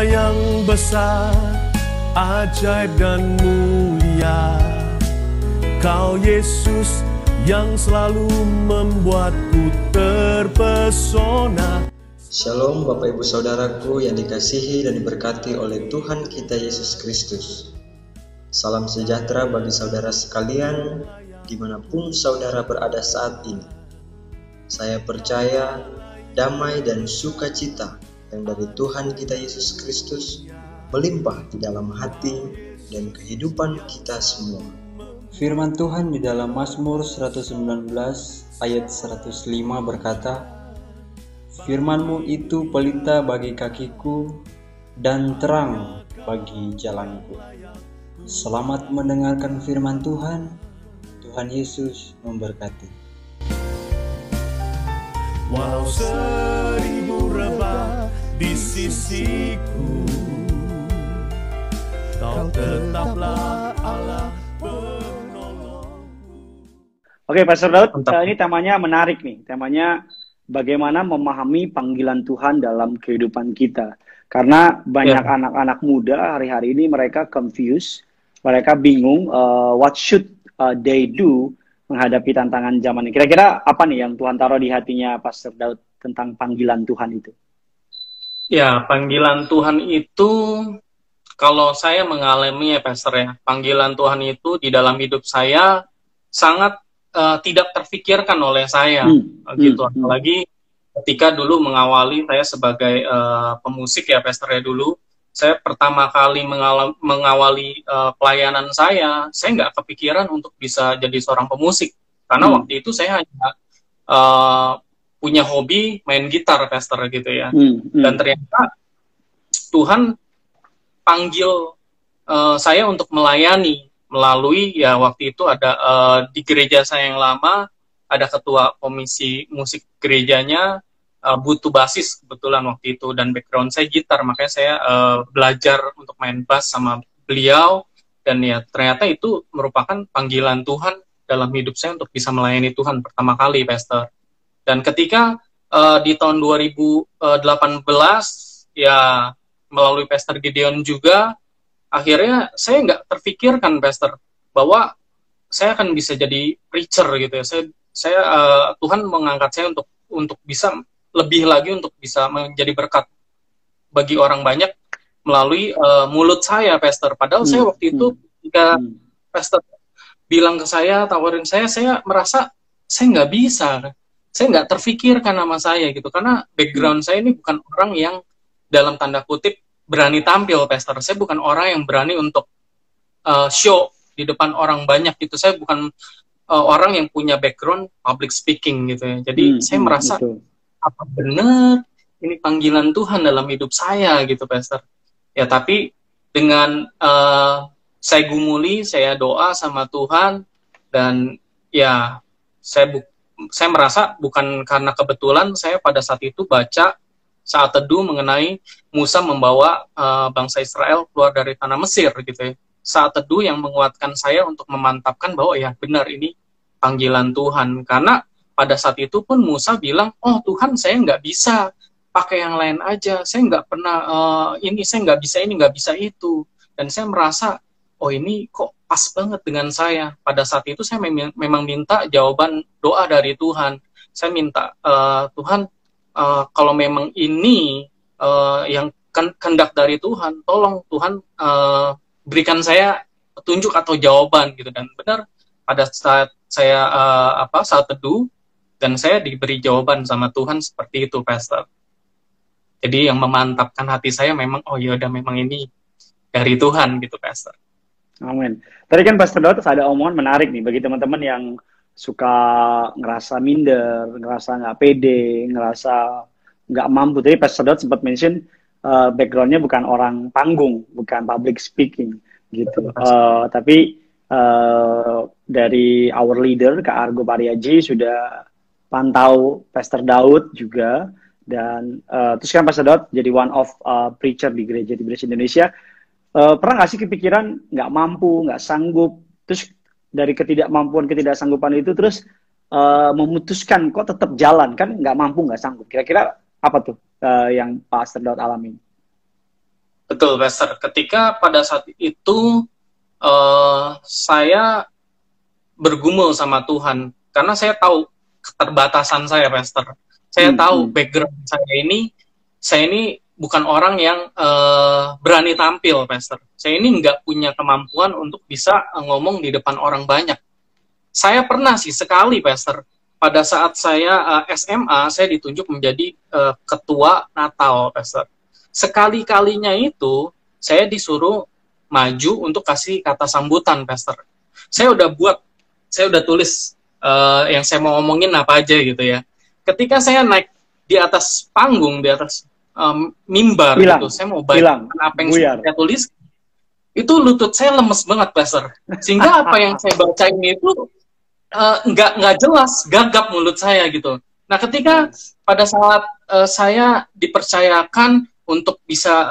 yang besar, ajaib dan mulia. Kau Yesus yang selalu membuatku terpesona. Shalom Bapak Ibu Saudaraku yang dikasihi dan diberkati oleh Tuhan kita Yesus Kristus. Salam sejahtera bagi saudara sekalian dimanapun saudara berada saat ini. Saya percaya damai dan sukacita yang dari Tuhan kita Yesus Kristus melimpah di dalam hati dan kehidupan kita semua. Firman Tuhan di dalam Mazmur 119 ayat 105 berkata, "Firman-Mu itu pelita bagi kakiku dan terang bagi jalanku." Selamat mendengarkan firman Tuhan. Tuhan Yesus memberkati. Walau 1000 rebah di sisiku, Kau tetaplah Allah penolongku. Oke, Pastor Daud, ini temanya menarik nih. Temanya bagaimana memahami panggilan Tuhan dalam kehidupan kita. Karena banyak anak-anak muda hari-hari ini mereka confused, mereka bingung what should they do menghadapi tantangan zaman ini. Kira-kira apa nih yang Tuhan taruh di hatinya Pastor Daud tentang panggilan Tuhan itu? Ya, panggilan Tuhan itu, kalau saya mengalami ya Pastor ya, panggilan Tuhan itu di dalam hidup saya sangat tidak terfikirkan oleh saya, gitu. Apalagi ketika dulu mengawali saya sebagai pemusik ya Pastor ya dulu, saya pertama kali mengawali pelayanan saya nggak kepikiran untuk bisa jadi seorang pemusik, karena waktu itu saya hanya punya hobi main gitar Pastor gitu ya, dan ternyata Tuhan panggil saya untuk melayani melalui ya waktu itu ada di gereja saya yang lama ada ketua komisi musik gerejanya butuh basis kebetulan waktu itu, dan background saya gitar, makanya saya belajar untuk main bass sama beliau, dan ya ternyata itu merupakan panggilan Tuhan dalam hidup saya untuk bisa melayani Tuhan pertama kali Pastor. Dan ketika di tahun 2018 ya melalui Pastor Gideon juga, akhirnya saya nggak terfikirkan Pastor bahwa saya akan bisa jadi preacher gitu ya. Saya Tuhan mengangkat saya untuk bisa lebih lagi untuk bisa menjadi berkat bagi orang banyak melalui mulut saya Pastor. Padahal saya waktu itu ketika Pastor bilang ke saya, tawarin saya merasa saya nggak bisa. Saya nggak terfikirkan nama saya gitu, karena background saya ini bukan orang yang dalam tanda kutip berani tampil Pastor. Saya bukan orang yang berani untuk show di depan orang banyak gitu. Saya bukan orang yang punya background public speaking gitu ya. Jadi saya merasa apa benar ini panggilan Tuhan dalam hidup saya gitu Pastor. Ya tapi dengan saya gumuli, saya doa sama Tuhan, dan ya saya merasa bukan karena kebetulan saya pada saat itu baca saat teduh mengenai Musa membawa bangsa Israel keluar dari tanah Mesir gitu ya. Saat teduh yang menguatkan saya untuk memantapkan bahwa ya benar ini panggilan Tuhan. Karena pada saat itu pun Musa bilang, oh Tuhan saya nggak bisa pakai yang lain aja. Saya nggak pernah saya nggak bisa ini, nggak bisa itu. Dan saya merasa, oh ini kok pas banget dengan saya. Pada saat itu saya memang minta jawaban doa dari Tuhan. Saya minta, Tuhan, kalau memang ini yang kehendak dari Tuhan, tolong Tuhan berikan saya petunjuk atau jawaban gitu. Dan benar pada saat saya saat teduh, dan saya diberi jawaban sama Tuhan seperti itu Pastor. Jadi yang memantapkan hati saya memang, oh ya udah memang ini dari Tuhan gitu Pastor. Amin. Tadi kan Pastor Daud ada omongan menarik nih bagi teman-teman yang suka ngerasa minder, ngerasa nggak pede, ngerasa nggak mampu. Tadi Pastor Daud sempat mention backgroundnya bukan orang panggung, bukan public speaking gitu. Tapi dari our leader Kak Argo Pariaji sudah pantau Pastor Daud juga, dan terus kan Pastor Daud jadi one of preacher di gereja Indonesia. Pernah nggak sih kepikiran nggak mampu, nggak sanggup, terus dari ketidakmampuan, ketidaksanggupan itu terus memutuskan kok tetap jalan, kan nggak mampu, nggak sanggup. Kira-kira apa tuh yang Pak Pastor Daud alami? Betul, Pastor. Ketika pada saat itu saya bergumul sama Tuhan, karena saya tahu keterbatasan saya, Pastor. Saya tahu background saya ini bukan orang yang berani tampil, Pastor. Saya ini nggak punya kemampuan untuk bisa ngomong di depan orang banyak. Saya pernah sih sekali, Pastor. Pada saat saya SMA, saya ditunjuk menjadi ketua Natal, Pastor. Sekali-kalinya itu, saya disuruh maju untuk kasih kata sambutan, Pastor. Saya udah tulis yang saya mau ngomongin apa aja gitu ya. Ketika saya naik di atas panggung, di atas mimbar gitu, saya mau baca apa yang saya tulis, itu lutut saya lemes banget, Pastor. Sehingga apa yang saya bacain itu nggak jelas, gagap mulut saya gitu. Nah, ketika pada saat saya dipercayakan untuk bisa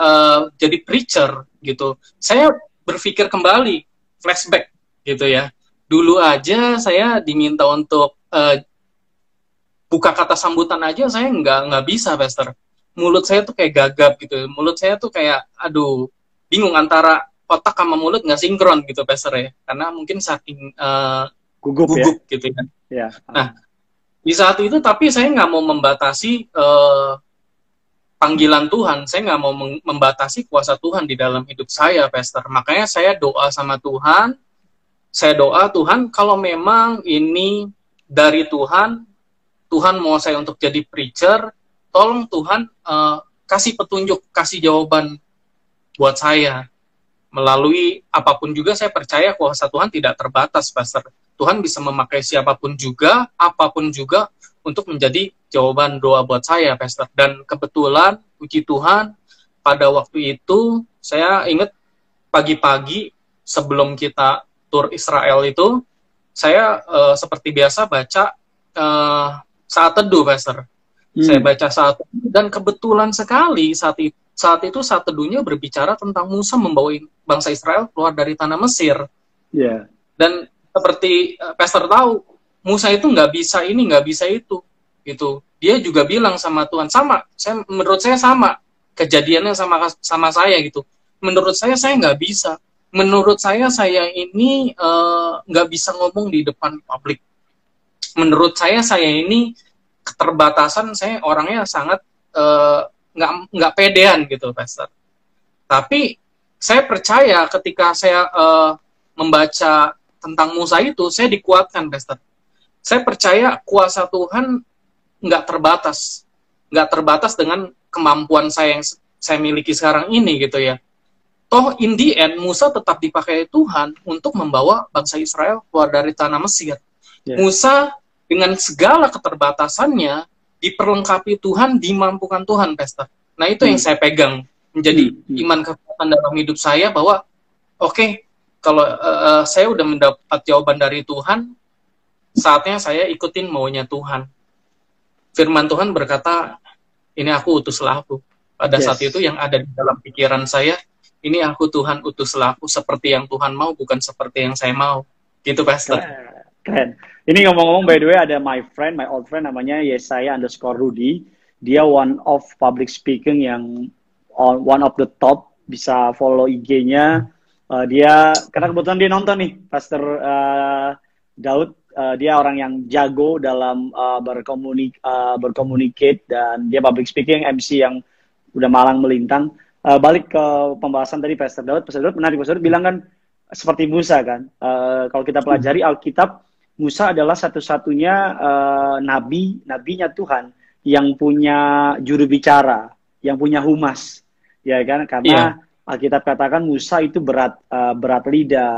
jadi preacher gitu, saya berpikir kembali, flashback gitu ya. Dulu aja saya diminta untuk buka kata sambutan aja, saya nggak bisa, Pastor. Mulut saya tuh kayak gagap gitu. Mulut saya tuh kayak, aduh, bingung antara otak sama mulut nggak sinkron gitu, Pastor ya. Karena mungkin saking gugup ya? Gitu kan. Ya. Nah, di saat itu tapi saya nggak mau membatasi panggilan Tuhan. Saya nggak mau membatasi kuasa Tuhan di dalam hidup saya, Pastor. Makanya saya doa sama Tuhan. Saya doa, Tuhan, kalau memang ini dari Tuhan, Tuhan mau saya untuk jadi preacher, tolong Tuhan kasih petunjuk, kasih jawaban buat saya. Melalui apapun juga, saya percaya kuasa Tuhan tidak terbatas, Pastor. Tuhan bisa memakai siapapun juga, apapun juga, untuk menjadi jawaban doa buat saya, Pastor. Dan kebetulan, puji Tuhan, pada waktu itu, saya ingat pagi-pagi sebelum kita tur Israel itu, saya seperti biasa baca saat teduh, Pastor. Saya baca saat teduh, dan kebetulan sekali saat itu saat teduhnya berbicara tentang Musa membawa bangsa Israel keluar dari tanah Mesir. Yeah. Dan seperti Pastor tahu, Musa itu nggak bisa ini, nggak bisa itu, gitu. Dia juga bilang sama Tuhan, menurut saya sama kejadiannya sama saya gitu. Menurut saya nggak bisa. Menurut saya ini nggak bisa ngomong di depan publik. Menurut saya ini keterbatasan, saya orangnya sangat nggak pedean gitu, Pastor. Tapi saya percaya ketika saya membaca tentang Musa itu, saya dikuatkan, Pastor. Saya percaya kuasa Tuhan nggak terbatas dengan kemampuan saya yang saya miliki sekarang ini gitu ya. Toh in the end Musa tetap dipakai Tuhan untuk membawa bangsa Israel keluar dari tanah Mesir. Yeah. Musa dengan segala keterbatasannya diperlengkapi Tuhan, dimampukan Tuhan, Pastor. Nah itu yang saya pegang menjadi iman kekuatan dalam hidup saya bahwa oke, kalau saya udah mendapat jawaban dari Tuhan, saatnya saya ikutin maunya Tuhan. Firman Tuhan berkata, ini aku utuslah aku. Pada saat itu yang ada di dalam pikiran saya, ini aku Tuhan utuslah aku, seperti yang Tuhan mau, bukan seperti yang saya mau. Gitu, Pastor. Keren. Ini ngomong-ngomong, by the way, ada my old friend, namanya Yesaya_Rudy. Dia one of public speaking yang one of the top, bisa follow IG-nya. Dia, karena kebetulan dia nonton nih, Pastor Daud. Dia orang yang jago dalam berkomunicate, dan dia public speaking, MC yang udah malang melintang. Balik ke pembahasan tadi Pastor Daud menarik. Pastor Daud bilang kan seperti Musa kan. Kalau kita pelajari Alkitab, Musa adalah satu-satunya nabinya Tuhan yang punya juru bicara, yang punya humas, ya kan? Karena Alkitab katakan Musa itu berat lidah,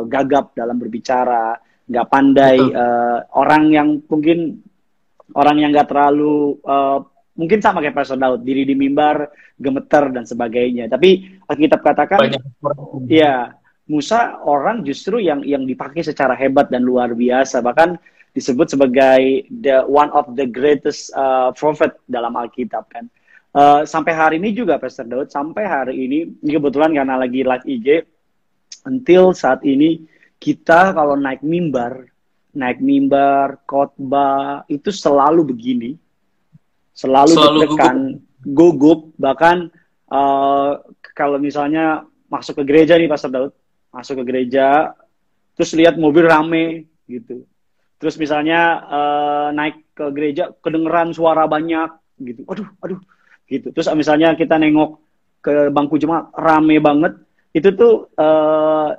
gagap dalam berbicara, nggak pandai, orang yang nggak terlalu mungkin sama kayak Pastor Daud, diri di mimbar, gemeter dan sebagainya. Tapi Alkitab katakan, ya Musa orang justru yang dipakai secara hebat dan luar biasa, bahkan disebut sebagai one of the greatest prophet dalam Alkitab kan. Sampai hari ini juga Pastor Daud, sampai hari ini kebetulan karena lagi live IG, until saat ini kita kalau naik mimbar, khotbah itu selalu begini, selalu deg-degan, gugup, bahkan eh, kalau misalnya masuk ke gereja nih Pastor Daud, masuk ke gereja, terus lihat mobil rame gitu. Terus misalnya naik ke gereja, kedengeran suara banyak gitu. Aduh, gitu. Terus misalnya kita nengok ke bangku jemaat, rame banget. Itu tuh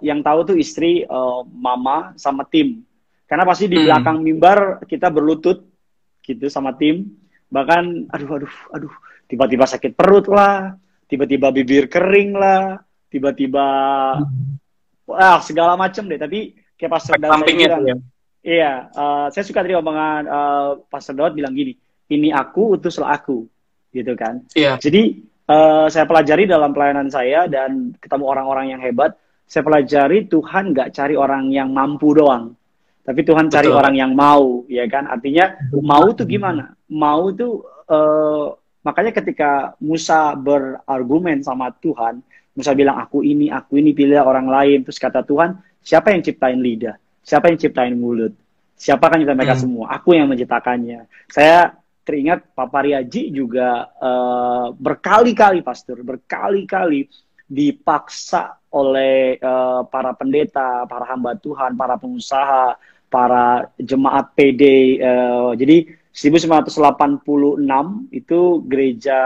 yang tahu tuh istri, mama, sama tim. Karena pasti di belakang mimbar kita berlutut gitu sama tim. Bahkan, aduh, tiba-tiba sakit perut lah, tiba-tiba bibir kering lah, tiba-tiba segala macam deh. Tapi kayak Pastor Daud tadi bilang, ya. iya, saya suka tadi omongan Pastor Daud bilang gini, ini aku, utuslah aku, gitu kan. Iya. Jadi saya pelajari dalam pelayanan saya dan ketemu orang-orang yang hebat, saya pelajari Tuhan nggak cari orang yang mampu doang, tapi Tuhan cari Betul. orang yang mau, ya kan. Artinya mau tuh gimana? Mau tuh makanya ketika Musa berargumen sama Tuhan, Musa bilang aku ini pilih orang lain. Terus kata Tuhan, siapa yang ciptain lidah? Siapa yang ciptain mulut? Siapa kan ciptain mereka semua? Aku yang menciptakannya. Saya teringat Papa Riaji juga berkali-kali pastor, berkali-kali dipaksa oleh para pendeta, para hamba Tuhan, para pengusaha, para jemaat PD. Jadi 1986 itu gereja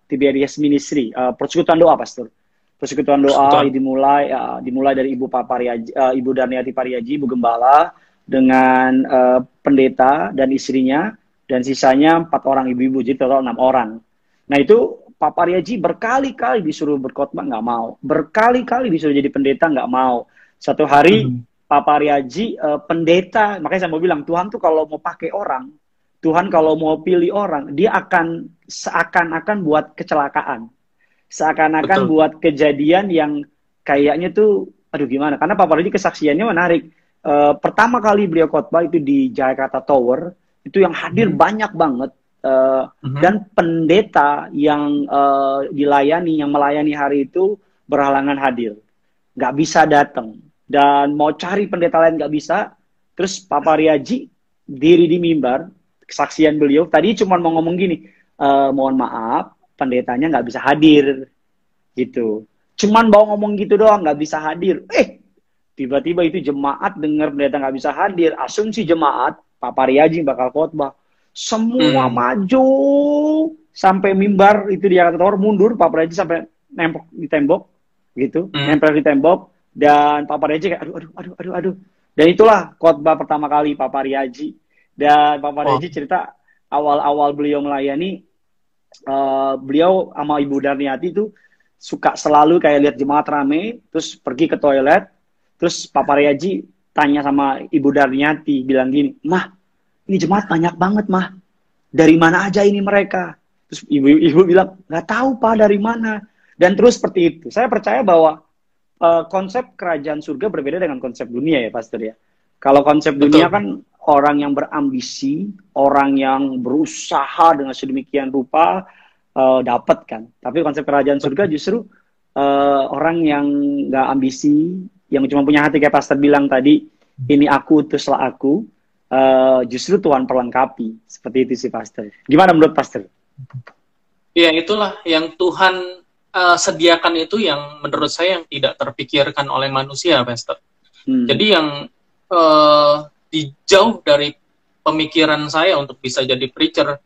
Tiberias Ministry, persekutuan doa pastor. Persekutuan doa dimulai dari Ibu Ibu Darniati Pariaji, Ibu Gembala dengan pendeta dan istrinya, dan sisanya 4 orang ibu-ibu, jadi total 6 orang. Nah itu Pak Pariaji berkali-kali disuruh berkhotbah nggak mau, berkali-kali disuruh jadi pendeta nggak mau. Satu hari Pak Pariaji pendeta, makanya saya mau bilang Tuhan tuh kalau mau pakai orang, Tuhan kalau mau pilih orang, dia akan seakan-akan buat kecelakaan. Seakan-akan buat kejadian yang kayaknya tuh, aduh gimana. Karena Pak Pariaji kesaksiannya menarik. Pertama kali beliau khotbah itu di Jakarta Tower, itu yang hadir banyak banget. Dan pendeta yang yang melayani hari itu berhalangan hadir. Nggak bisa datang. Dan mau cari pendeta lain nggak bisa. Terus Pak Pariaji diri di mimbar, kesaksian beliau, tadi cuma mau ngomong gini, mohon maaf, pendetanya nggak bisa hadir, gitu. Cuman mau ngomong gitu doang, nggak bisa hadir. Tiba-tiba itu jemaat dengar pendeta nggak bisa hadir, asumsi jemaat Pak Pariaji bakal khotbah. Semua maju sampai mimbar itu di Jakarta Tower, mundur, Pak Pariaji sampai nempel di tembok, gitu, nempel di tembok, dan Pak Pariaji kayak aduh. Dan itulah khotbah pertama kali Pak Pariaji. Dan Pak Pariaji cerita awal-awal beliau melayani, beliau sama Ibu Darniati itu suka selalu kayak lihat jemaat rame, terus pergi ke toilet, terus Pak Pariaji tanya sama Ibu Darniati, bilang gini, "Mah, ini jemaat banyak banget, Mah. Dari mana aja ini mereka?" Terus ibu bilang, "Nggak tahu, Pak, dari mana." Dan terus seperti itu. Saya percaya bahwa konsep kerajaan surga berbeda dengan konsep dunia ya, Pastor ya. Kalau konsep dunia kan orang yang berambisi, orang yang berusaha dengan sedemikian rupa dapat kan. Tapi konsep kerajaan surga justru orang yang nggak ambisi, yang cuma punya hati kayak Pastor bilang tadi, ini aku, utuslah aku, justru Tuhan perlengkapi. Seperti itu sih Pastor. Gimana menurut Pastor? Ya itulah yang Tuhan sediakan itu yang menurut saya yang tidak terpikirkan oleh manusia, Pastor. Jadi yang jauh dari pemikiran saya untuk bisa jadi preacher,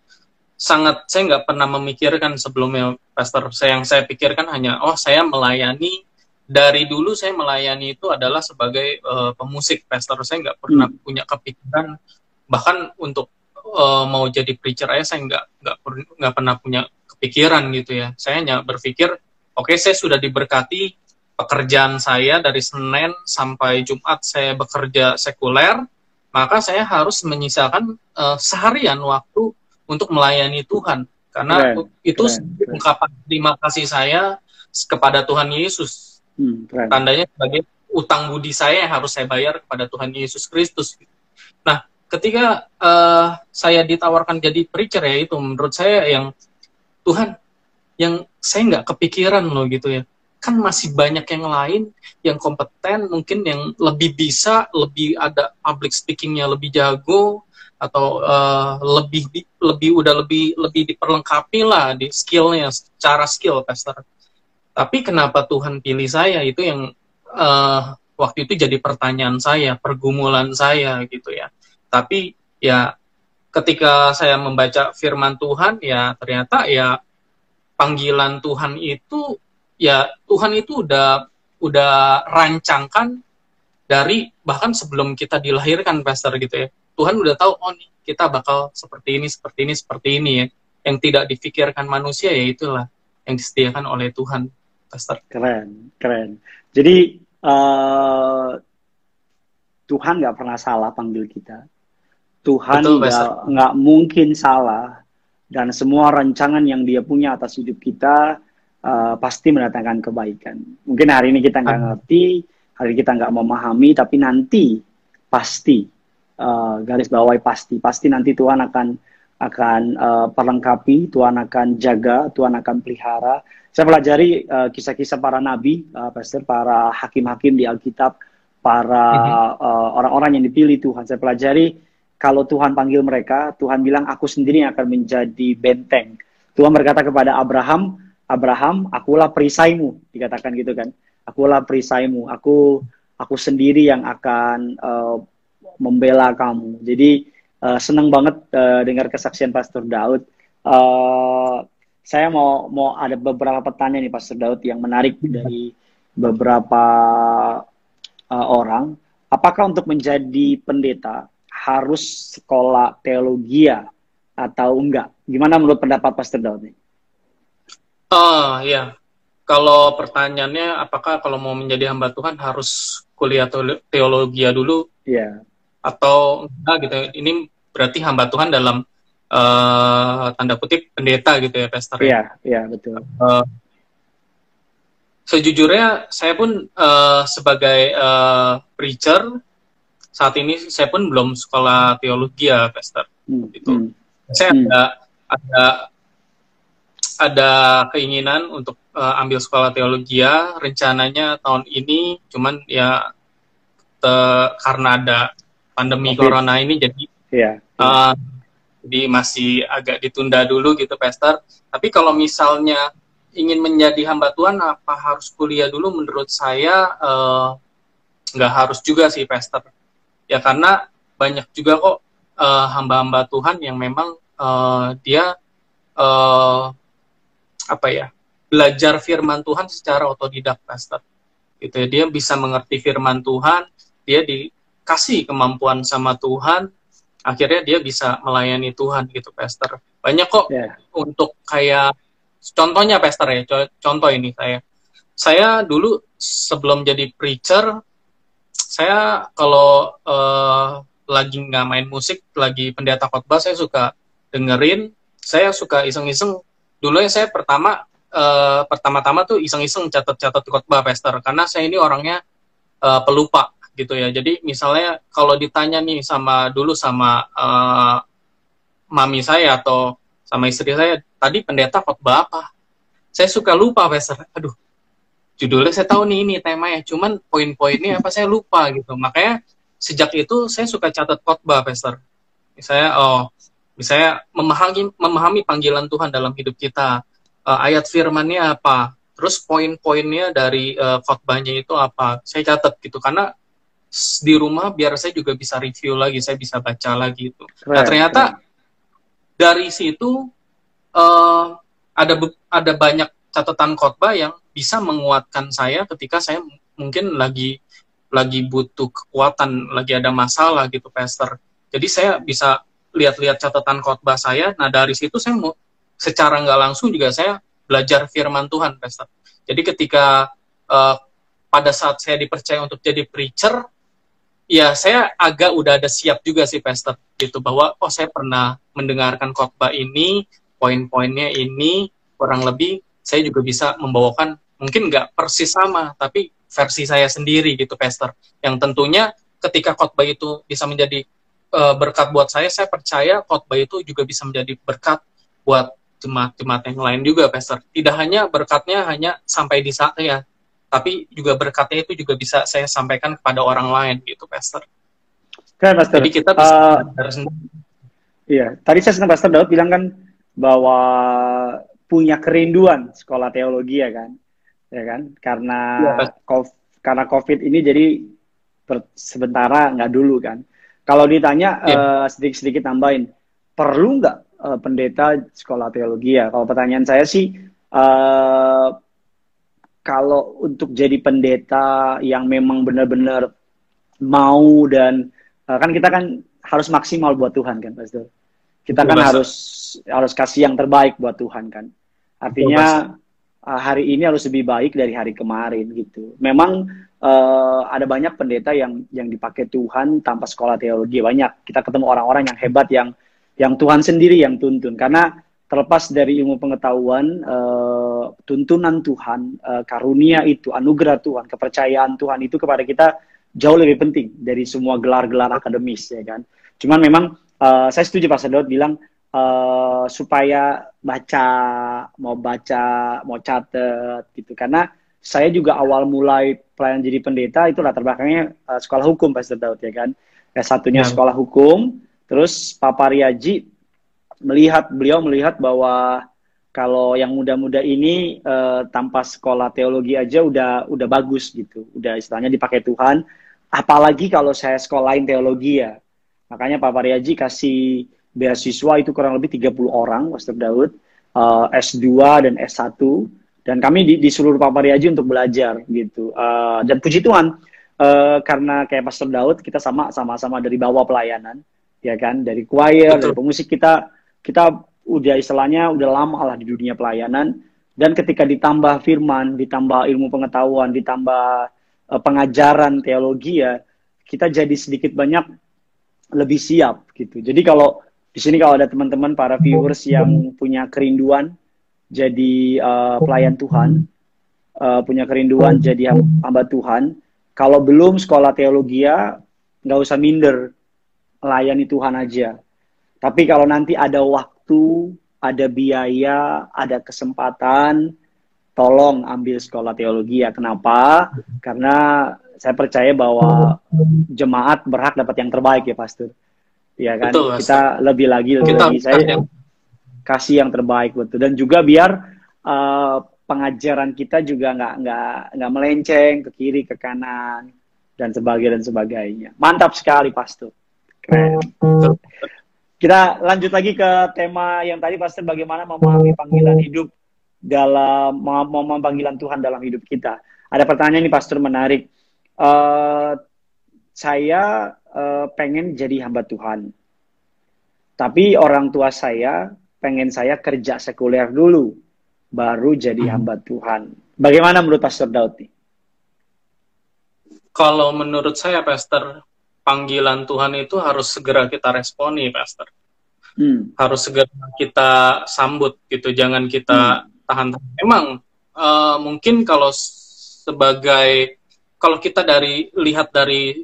saya nggak pernah memikirkan sebelumnya, Pastor. Yang saya pikirkan hanya, saya melayani, dari dulu saya melayani itu adalah sebagai pemusik, Pastor. Saya nggak pernah punya kepikiran, bahkan untuk mau jadi preacher aja saya nggak pernah punya kepikiran gitu ya. Saya hanya berpikir, oke, saya sudah diberkati pekerjaan saya dari Senin sampai Jumat saya bekerja sekuler, maka saya harus menyisakan seharian waktu untuk melayani Tuhan. Karena itu ungkapan terima kasih saya kepada Tuhan Yesus. Tandanya sebagai utang budi saya yang harus saya bayar kepada Tuhan Yesus Kristus. Nah, ketika saya ditawarkan jadi preacher ya, itu menurut saya yang Tuhan, yang saya nggak kepikiran loh gitu ya. Kan masih banyak yang lain yang kompeten, mungkin yang lebih bisa, lebih ada public speakingnya lebih jago, atau lebih diperlengkapi lah di skillnya, secara skill, Pastor. Tapi kenapa Tuhan pilih saya, itu yang waktu itu jadi pertanyaan saya, pergumulan saya gitu ya. Tapi ya ketika saya membaca firman Tuhan, ya ternyata ya panggilan Tuhan itu, ya Tuhan itu udah rancangkan dari bahkan sebelum kita dilahirkan, Pastor, gitu ya. Tuhan udah tahu, oh nih kita bakal seperti ini, seperti ini, seperti ini ya. Yang tidak difikirkan manusia, ya itulah yang disediakan oleh Tuhan, Pastor. Keren, keren. Jadi Tuhan nggak pernah salah panggil kita. Tuhan nggak mungkin salah, dan semua rancangan yang Dia punya atas hidup kita pasti mendatangkan kebaikan. Mungkin hari ini kita nggak ngerti, hari ini kita nggak memahami, tapi nanti pasti, garis bawahi pasti nanti Tuhan akan perlengkapi, Tuhan akan jaga, Tuhan akan pelihara. Saya pelajari kisah-kisah para nabi, Pastor, para hakim-hakim di Alkitab, para orang-orang yang dipilih Tuhan. Saya pelajari, kalau Tuhan panggil mereka, Tuhan bilang, aku sendiri yang akan menjadi benteng. Tuhan berkata kepada Abraham, akulah perisaimu, dikatakan gitu kan. Akulah perisaimu, aku sendiri yang akan membela kamu. Jadi senang banget dengar kesaksian Pastor Daud. Saya mau ada beberapa pertanyaan nih Pastor Daud yang menarik dari beberapa orang. Apakah untuk menjadi pendeta harus sekolah teologi atau enggak? Gimana menurut pendapat Pastor Daud nih? Ya, kalau pertanyaannya apakah kalau mau menjadi hamba Tuhan harus kuliah teologi dulu? Iya. Atau enggak gitu? Ini berarti hamba Tuhan dalam tanda kutip pendeta gitu ya, Pastor? Iya, betul. Sejujurnya saya pun sebagai preacher saat ini saya pun belum sekolah teologi ya, Pastor. Gitu. Saya ada keinginan untuk ambil sekolah teologi ya, rencananya tahun ini, cuman ya karena ada pandemi corona ini jadi jadi masih agak ditunda dulu gitu, Pastor. Tapi kalau misalnya ingin menjadi hamba Tuhan, apa harus kuliah dulu? Menurut saya nggak harus juga sih, Pastor. Ya karena banyak juga kok hamba-hamba Tuhan yang memang dia belajar firman Tuhan secara otodidak, Pastor. Gitu ya, dia bisa mengerti firman Tuhan, dia dikasih kemampuan sama Tuhan, akhirnya dia bisa melayani Tuhan gitu, Pastor. Banyak kok untuk kayak contohnya, Pastor ya, contoh ini saya dulu sebelum jadi preacher, saya kalau lagi nggak main musik, lagi pendeta khotbah, saya suka dengerin, saya suka iseng-iseng. Dulu saya pertama-tama tuh iseng-iseng catat khotbah, Pastor, karena saya ini orangnya pelupa gitu ya. Jadi misalnya kalau ditanya nih sama mami saya atau sama istri saya, tadi pendeta khotbah apa? Saya suka lupa, Pastor. Aduh, judulnya saya tahu nih ini temanya, cuman poin-poinnya apa saya lupa gitu. Makanya sejak itu saya suka catat khotbah, Pastor. Misalnya memahami panggilan Tuhan dalam hidup kita, ayat firman-nya apa, terus poin-poinnya dari khotbahnya itu apa, saya catat gitu, karena di rumah biar saya juga bisa review lagi, saya bisa baca lagi itu. Nah ternyata dari situ ada banyak catatan khotbah yang bisa menguatkan saya ketika saya mungkin lagi butuh kekuatan, lagi ada masalah gitu, Pastor. Jadi saya bisa lihat-lihat catatan khotbah saya. Nah dari situ saya secara nggak langsung juga saya belajar firman Tuhan, Pastor. Jadi ketika pada saat saya dipercaya untuk jadi preacher, ya saya agak udah ada siap juga sih, Pastor, gitu, bahwa saya pernah mendengarkan khotbah ini, poin-poinnya ini, kurang lebih saya juga bisa membawakan, mungkin nggak persis sama, tapi versi saya sendiri gitu, Pastor. Yang tentunya ketika khotbah itu bisa menjadi berkat buat saya percaya khotbah itu juga bisa menjadi berkat buat jemaat-jemaat yang lain juga, Pastor. Tidak hanya berkatnya hanya sampai di saya, tapi juga berkatnya itu juga bisa saya sampaikan kepada orang lain gitu, Pastor. Kan, Pastor. Jadi kita bisa belajar sendiri. Iya, tadi saya senang Pastor Daud bilang kan bahwa punya kerinduan sekolah teologi ya kan. ya kan? Karena Iya, Pastor. karena COVID ini jadi sementara nggak dulu kan. Kalau ditanya Iya. sedikit-sedikit tambahin, perlu nggak pendeta sekolah teologi ya? Kalau pertanyaan saya sih, kalau untuk jadi pendeta yang memang benar-benar mau dan kan kita kan harus maksimal buat Tuhan kan, Pastor. Kita Betul, kan Pastor. harus kasih yang terbaik buat Tuhan kan. Betul, Pastor. Artinya hari ini harus lebih baik dari hari kemarin gitu. Memang ada banyak pendeta yang dipakai Tuhan tanpa sekolah teologi, banyak. Kita ketemu orang-orang yang hebat yang Tuhan sendiri yang tuntun. Karena terlepas dari ilmu pengetahuan, tuntunan Tuhan, karunia itu, anugerah Tuhan, kepercayaan Tuhan itu kepada kita jauh lebih penting dari semua gelar-gelar akademis, ya kan. Cuman memang saya setuju Pak Daud bilang supaya mau catat gitu. Karena saya juga awal mulai pelayanan jadi pendeta itu latar belakangnya sekolah hukum Pak Daud, ya kan. S1-nya sekolah hukum, terus Papa Riaji beliau melihat bahwa kalau yang muda-muda ini tanpa sekolah teologi aja udah bagus gitu, udah istilahnya dipakai Tuhan. Apalagi kalau saya sekolahin teologi ya. Makanya Pak Pariaji kasih beasiswa itu kurang lebih 30 orang, Pastor Daud, S2 dan S1. Dan kami di seluruh Pak Pariaji untuk belajar gitu. Dan puji Tuhan, karena kayak Pastor Daud, kita sama-sama dari bawah pelayanan, ya kan, dari choir, dari pemusik kita udah istilahnya udah lama lah di dunia pelayanan. Dan ketika ditambah firman, ditambah ilmu pengetahuan, ditambah pengajaran teologi ya, kita jadi sedikit banyak lebih siap gitu. Jadi kalau di sini kalau ada teman-teman para viewers yang punya kerinduan jadi pelayan Tuhan, punya kerinduan jadi hamba Tuhan, kalau belum sekolah teologi ya nggak usah minder, melayani Tuhan aja. Tapi kalau nanti ada waktu, ada biaya, ada kesempatan, tolong ambil sekolah teologi ya. Kenapa? Karena saya percaya bahwa jemaat berhak dapat yang terbaik ya, Pastor. Ya kan? Betul, kita lebih lagi saya kasih yang terbaik betul. Dan juga biar pengajaran kita juga nggak melenceng ke kiri ke kanan dan sebagainya. Mantap sekali, Pastor. Keren. Kita lanjut lagi ke tema yang tadi, Pastor, bagaimana memahami panggilan hidup dalam memahami panggilan Tuhan dalam hidup kita. Ada pertanyaan nih, Pastor, menarik. Saya pengen jadi hamba Tuhan, tapi orang tua saya pengen saya kerja sekuler dulu, baru jadi hamba Tuhan. Bagaimana menurut Pastor Daud nih? Kalau menurut saya, Pastor, panggilan Tuhan itu harus segera kita responi, Pastor. Harus segera kita sambut gitu, jangan kita tahan-tahan. Memang mungkin kalau kita lihat dari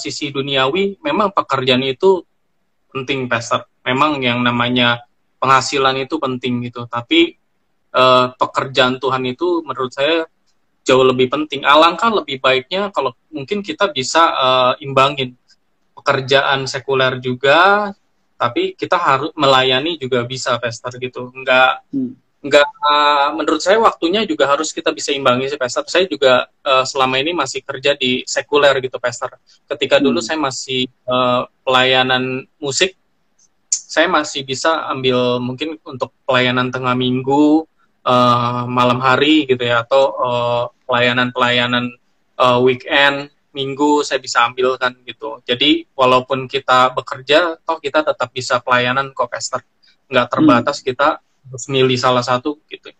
sisi duniawi, memang pekerjaan itu penting, Pastor. Memang yang namanya penghasilan itu penting gitu. Tapi pekerjaan Tuhan itu menurut saya jauh lebih penting. Alangkah lebih baiknya kalau mungkin kita bisa imbangin pekerjaan sekuler juga, tapi kita harus melayani juga bisa, Pastor gitu. Enggak menurut saya waktunya juga harus kita bisa imbangi sih, Pastor. Saya juga selama ini masih kerja di sekuler gitu, Pastor. Ketika dulu saya masih pelayanan musik, saya masih bisa ambil mungkin untuk pelayanan tengah minggu, malam hari gitu ya, atau pelayanan weekend, minggu saya bisa ambil kan gitu. Jadi walaupun kita bekerja, toh kita tetap bisa pelayanan kok, Pastor. Nggak terbatas, kita harus milih salah satu gitu.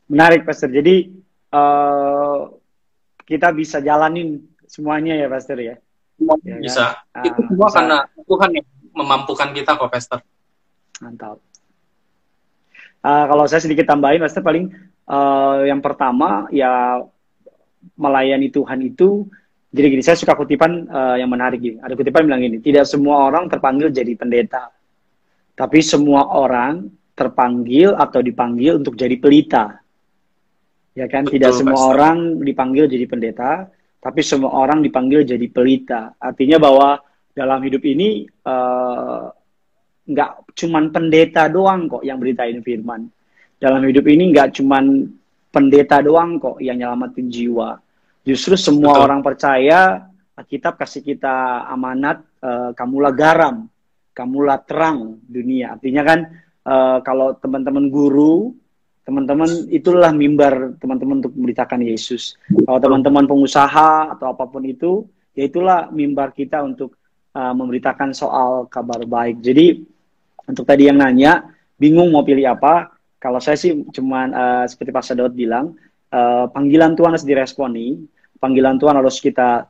Menarik, Pastor. Jadi kita bisa jalanin semuanya ya, Pastor ya. Bisa. Itu semua karena Tuhan yang memampukan kita kok, Pastor. Mantap. Kalau saya sedikit tambahin, Pastor, paling yang pertama ya melayani Tuhan itu, jadi gini, saya suka kutipan yang menarik gini. Ada kutipan bilang gini, tidak semua orang terpanggil jadi pendeta, tapi semua orang terpanggil atau dipanggil untuk jadi pelita. Ya kan? Betul, tidak semua Pastor. Orang dipanggil jadi pendeta, tapi semua orang dipanggil jadi pelita. Artinya bahwa dalam hidup ini nggak cuman pendeta doang kok yang beritain firman. Dalam hidup ini nggak cuman pendeta doang kok yang nyelamatin jiwa. Justru semua orang percaya, Alkitab kasih kita amanat, kamulah garam, kamulah terang dunia. Artinya kan kalau teman-teman guru, teman-teman itulah mimbar teman-teman untuk memberitakan Yesus. Kalau teman-teman pengusaha atau apapun itu, ya itulah mimbar kita untuk memberitakan soal kabar baik. Jadi untuk tadi yang nanya, bingung mau pilih apa? Kalau saya sih cuman seperti Pak Daud bilang, panggilan Tuhan harus diresponi, panggilan Tuhan harus kita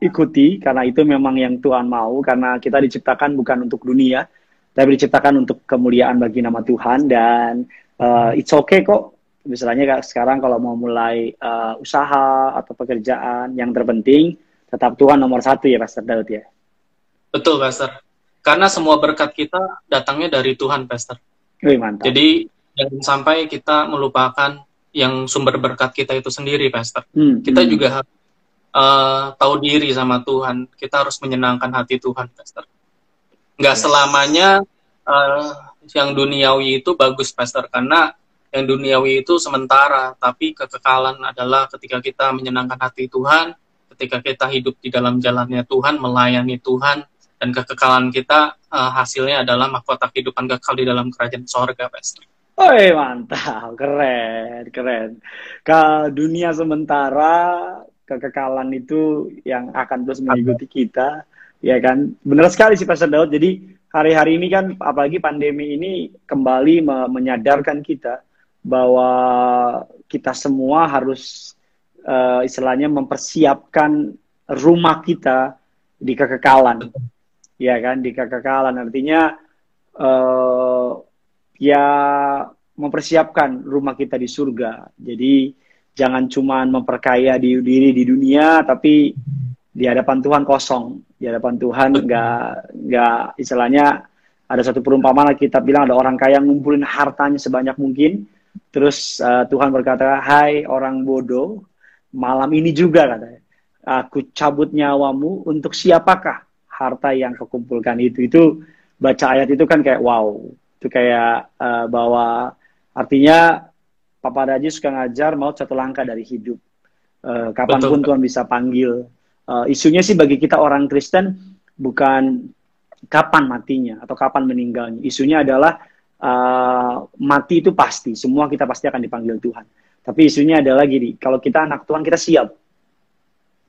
ikuti, karena itu memang yang Tuhan mau, karena kita diciptakan bukan untuk dunia, tapi diciptakan untuk kemuliaan bagi nama Tuhan. Dan it's okay kok, misalnya sekarang kalau mau mulai usaha atau pekerjaan, yang terpenting tetap Tuhan nomor satu ya Pastor Daud ya. Betul Pastor, karena semua berkat kita datangnya dari Tuhan Pastor. Wih, mantap. Jadi jangan sampai kita melupakan yang sumber berkat kita itu sendiri Pastor. Kita juga harus tahu diri sama Tuhan, kita harus menyenangkan hati Tuhan Pastor. Nggak selamanya yang duniawi itu bagus Pastor, karena yang duniawi itu sementara, tapi kekekalan adalah ketika kita menyenangkan hati Tuhan, ketika kita hidup di dalam jalannya Tuhan, melayani Tuhan, dan kekekalan kita hasilnya adalah mahkota kehidupan kekal di dalam kerajaan sorga Pastor. Oh mantap, keren, keren. Ke dunia sementara, kekekalan itu yang akan terus mengikuti kita, ya kan? Benar sekali sih Pastor Daud. Jadi hari-hari ini kan, apalagi pandemi ini kembali menyadarkan kita bahwa kita semua harus istilahnya mempersiapkan rumah kita di kekekalan, ya kan? Di kekekalan artinya ya mempersiapkan rumah kita di surga. Jadi jangan cuma memperkaya diri di dunia, tapi di hadapan Tuhan kosong. Di hadapan Tuhan nggak istilahnya ada satu perumpamaan kita bilang ada orang kaya ngumpulin hartanya sebanyak mungkin. Terus Tuhan berkata, hai orang bodoh, malam ini juga katanya, aku cabut nyawamu, untuk siapakah harta yang kau kumpulkan itu? Itu baca ayat itu kan kayak wow. Itu kayak bahwa artinya Papa Daji suka ngajar maut satu langkah dari hidup. Kapanpun Tuhan bisa panggil. Isunya sih bagi kita orang Kristen bukan kapan matinya atau kapan meninggalnya. Isunya adalah mati itu pasti. Semua kita pasti akan dipanggil Tuhan. Tapi isunya adalah gini, kalau kita anak Tuhan kita siap.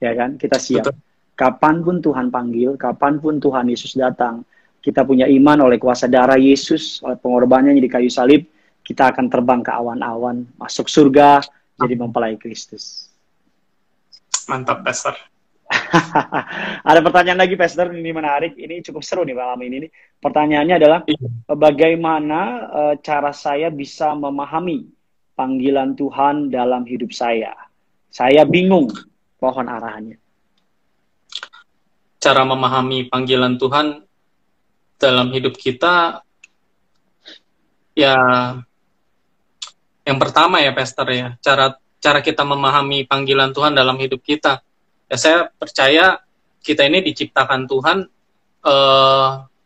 Ya kan? Kita siap. Betul. Kapanpun Tuhan panggil, kapanpun Tuhan Yesus datang, kita punya iman oleh kuasa darah Yesus, oleh pengorbanannya di kayu salib, kita akan terbang ke awan-awan, masuk surga, jadi mempelai Kristus. Mantap, Pastor. Ada pertanyaan lagi, Pastor, ini menarik. Ini cukup seru nih malam ini. Pertanyaannya adalah, bagaimana cara saya bisa memahami panggilan Tuhan dalam hidup saya? Saya bingung, mohon arahannya. Cara memahami panggilan Tuhan dalam hidup kita, ya yang pertama ya Pastor ya, cara kita memahami panggilan Tuhan dalam hidup kita, ya saya percaya kita ini diciptakan Tuhan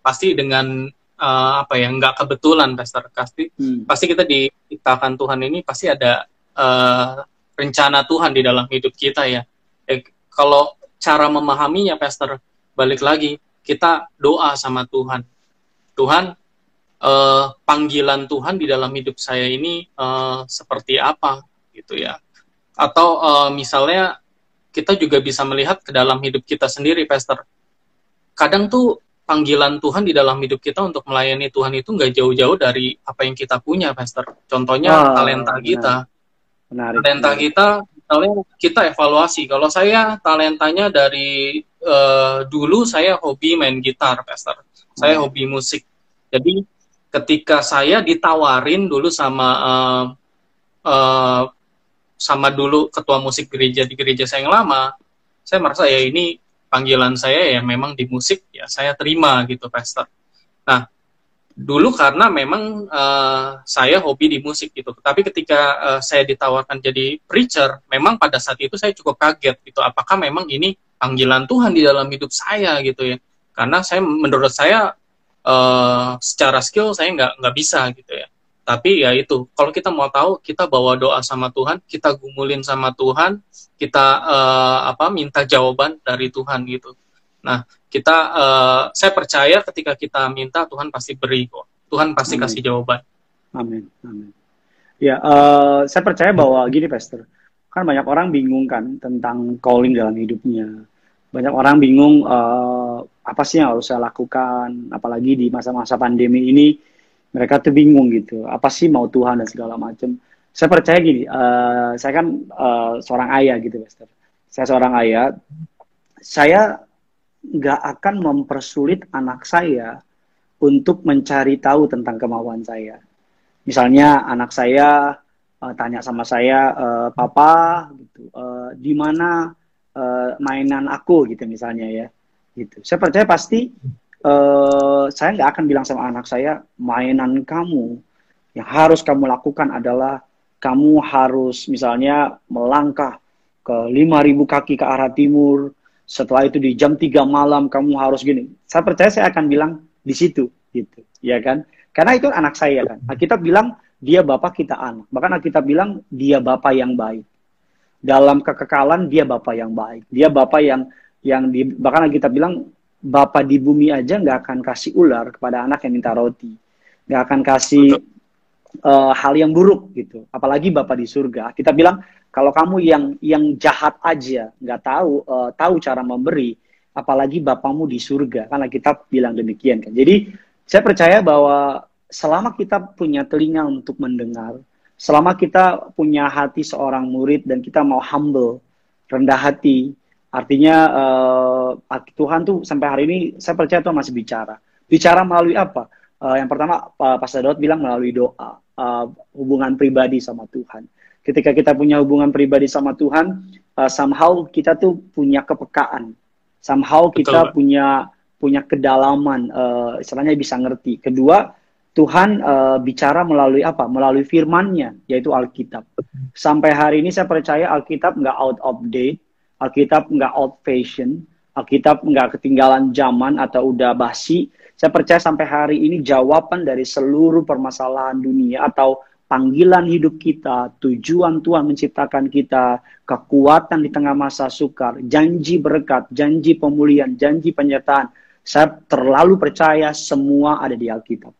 pasti dengan apa ya, nggak kebetulan Pastor, pasti kita diciptakan Tuhan ini pasti ada rencana Tuhan di dalam hidup kita ya. Kalau cara memahaminya Pastor, balik lagi kita doa sama Tuhan. Tuhan, panggilan Tuhan di dalam hidup saya ini seperti apa gitu ya. Atau misalnya kita juga bisa melihat ke dalam hidup kita sendiri, Pastor. Kadang tuh panggilan Tuhan di dalam hidup kita untuk melayani Tuhan itu nggak jauh-jauh dari apa yang kita punya, Pastor. Contohnya talenta kita. Menarik. Talenta kita, misalnya kita evaluasi. Kalau saya talentanya dari dulu saya hobi main gitar, Pastor. Saya hobi musik. Jadi ketika saya ditawarin dulu sama dulu ketua musik gereja di gereja saya yang lama, saya merasa ya ini panggilan saya ya memang di musik, ya saya terima gitu, Pastor. Nah, dulu karena memang saya hobi di musik gitu. Tapi ketika saya ditawarkan jadi preacher, memang pada saat itu saya cukup kaget gitu. Apakah memang ini panggilan Tuhan di dalam hidup saya gitu ya? Karena menurut saya secara skill saya nggak bisa gitu ya. Tapi ya itu, kalau kita mau tahu, kita bawa doa sama Tuhan, kita gumulin sama Tuhan, kita minta jawaban dari Tuhan gitu. Nah, saya percaya ketika kita minta, Tuhan pasti beri kok. Tuhan pasti Amin. kasih jawaban. Amin. Amin. Ya, saya percaya bahwa gini, Pastor. Kan banyak orang bingung kan tentang calling dalam hidupnya. Banyak orang bingung apa sih yang harus saya lakukan, apalagi di masa-masa pandemi ini. Mereka tuh bingung gitu, apa sih mau Tuhan dan segala macam. Saya percaya gini, saya kan seorang ayah gitu, Pastor. Saya seorang ayah, saya nggak akan mempersulit anak saya untuk mencari tahu tentang kemauan saya. Misalnya anak saya tanya sama saya, Papa, gitu, di mana mainan aku gitu misalnya ya. Gitu. Saya percaya pasti saya nggak akan bilang sama anak saya, mainan kamu yang harus kamu lakukan adalah kamu harus misalnya melangkah ke 5.000 kaki ke arah timur, setelah itu di jam 3 malam kamu harus gini. Saya percaya saya akan bilang di situ, gitu, ya kan? Karena itu anak saya kan. Alkitab bilang dia bapak kita anak. Bahkan Alkitab bilang dia bapak yang baik. Dalam kekekalan dia bapak yang baik. Dia bapak bahkan Alkitab bilang bapak di bumi aja nggak akan kasih ular kepada anak yang minta roti, nggak akan kasih hal yang buruk gitu. Apalagi bapak di surga. Kita bilang kalau kamu yang jahat aja nggak tahu cara memberi, apalagi bapamu di surga. Karena kita bilang demikian kan. Jadi saya percaya bahwa selama kita punya telinga untuk mendengar, selama kita punya hati seorang murid dan kita mau humble, rendah hati. Artinya Tuhan tuh sampai hari ini saya percaya Tuhan masih bicara. Bicara melalui apa? Yang pertama Pastor Daud bilang melalui doa, hubungan pribadi sama Tuhan. Ketika kita punya hubungan pribadi sama Tuhan, somehow kita tuh punya kepekaan. Somehow kita punya kedalaman, istilahnya bisa ngerti. Kedua, Tuhan bicara melalui apa? Melalui firman-Nya, yaitu Alkitab. Sampai hari ini saya percaya Alkitab nggak out of date. Alkitab nggak old fashion, Alkitab nggak ketinggalan zaman atau udah basi. Saya percaya sampai hari ini jawaban dari seluruh permasalahan dunia atau panggilan hidup kita, tujuan Tuhan menciptakan kita, kekuatan di tengah masa sukar, janji berkat, janji pemulihan, janji penyertaan. Saya terlalu percaya semua ada di Alkitab.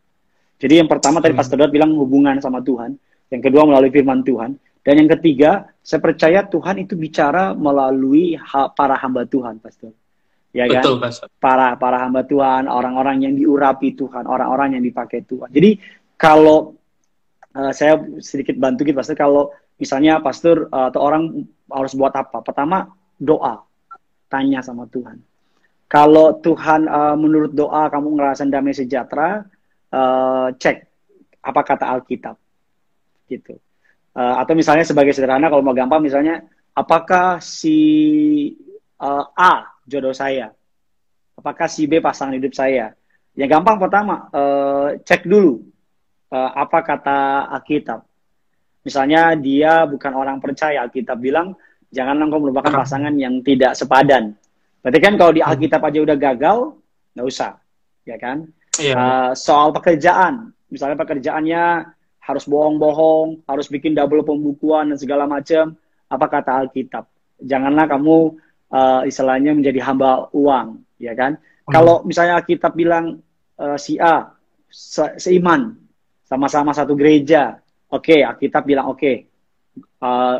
Jadi yang pertama tadi Pastor Daud bilang hubungan sama Tuhan, yang kedua melalui firman Tuhan. Dan yang ketiga, saya percaya Tuhan itu bicara melalui para hamba Tuhan, Pastor. Ya kan? Betul, Pastor. Para hamba Tuhan, orang-orang yang diurapi Tuhan, orang-orang yang dipakai Tuhan. Jadi kalau saya sedikit bantu gitu, Pastor, kalau misalnya Pastor atau orang harus buat apa? Pertama, doa. Tanya sama Tuhan. Kalau Tuhan menurut doa kamu ngerasain damai sejahtera, cek apa kata Alkitab. Gitu. Atau misalnya sebagai sederhana kalau mau gampang misalnya apakah si A jodoh saya, apakah si B pasangan hidup saya. Yang gampang pertama cek dulu apa kata Alkitab. Misalnya dia bukan orang percaya, Alkitab bilang jangan engkau merupakan pasangan yang tidak sepadan. Berarti kan kalau di Alkitab aja udah gagal, nggak usah, ya kan? Iya. Soal pekerjaan, misalnya pekerjaannya harus bohong-bohong, harus bikin double pembukuan dan segala macam. Apa kata Alkitab? Janganlah kamu istilahnya menjadi hamba uang, ya kan? Kalau misalnya Alkitab bilang si A seiman, sama-sama satu gereja, oke, Alkitab bilang oke,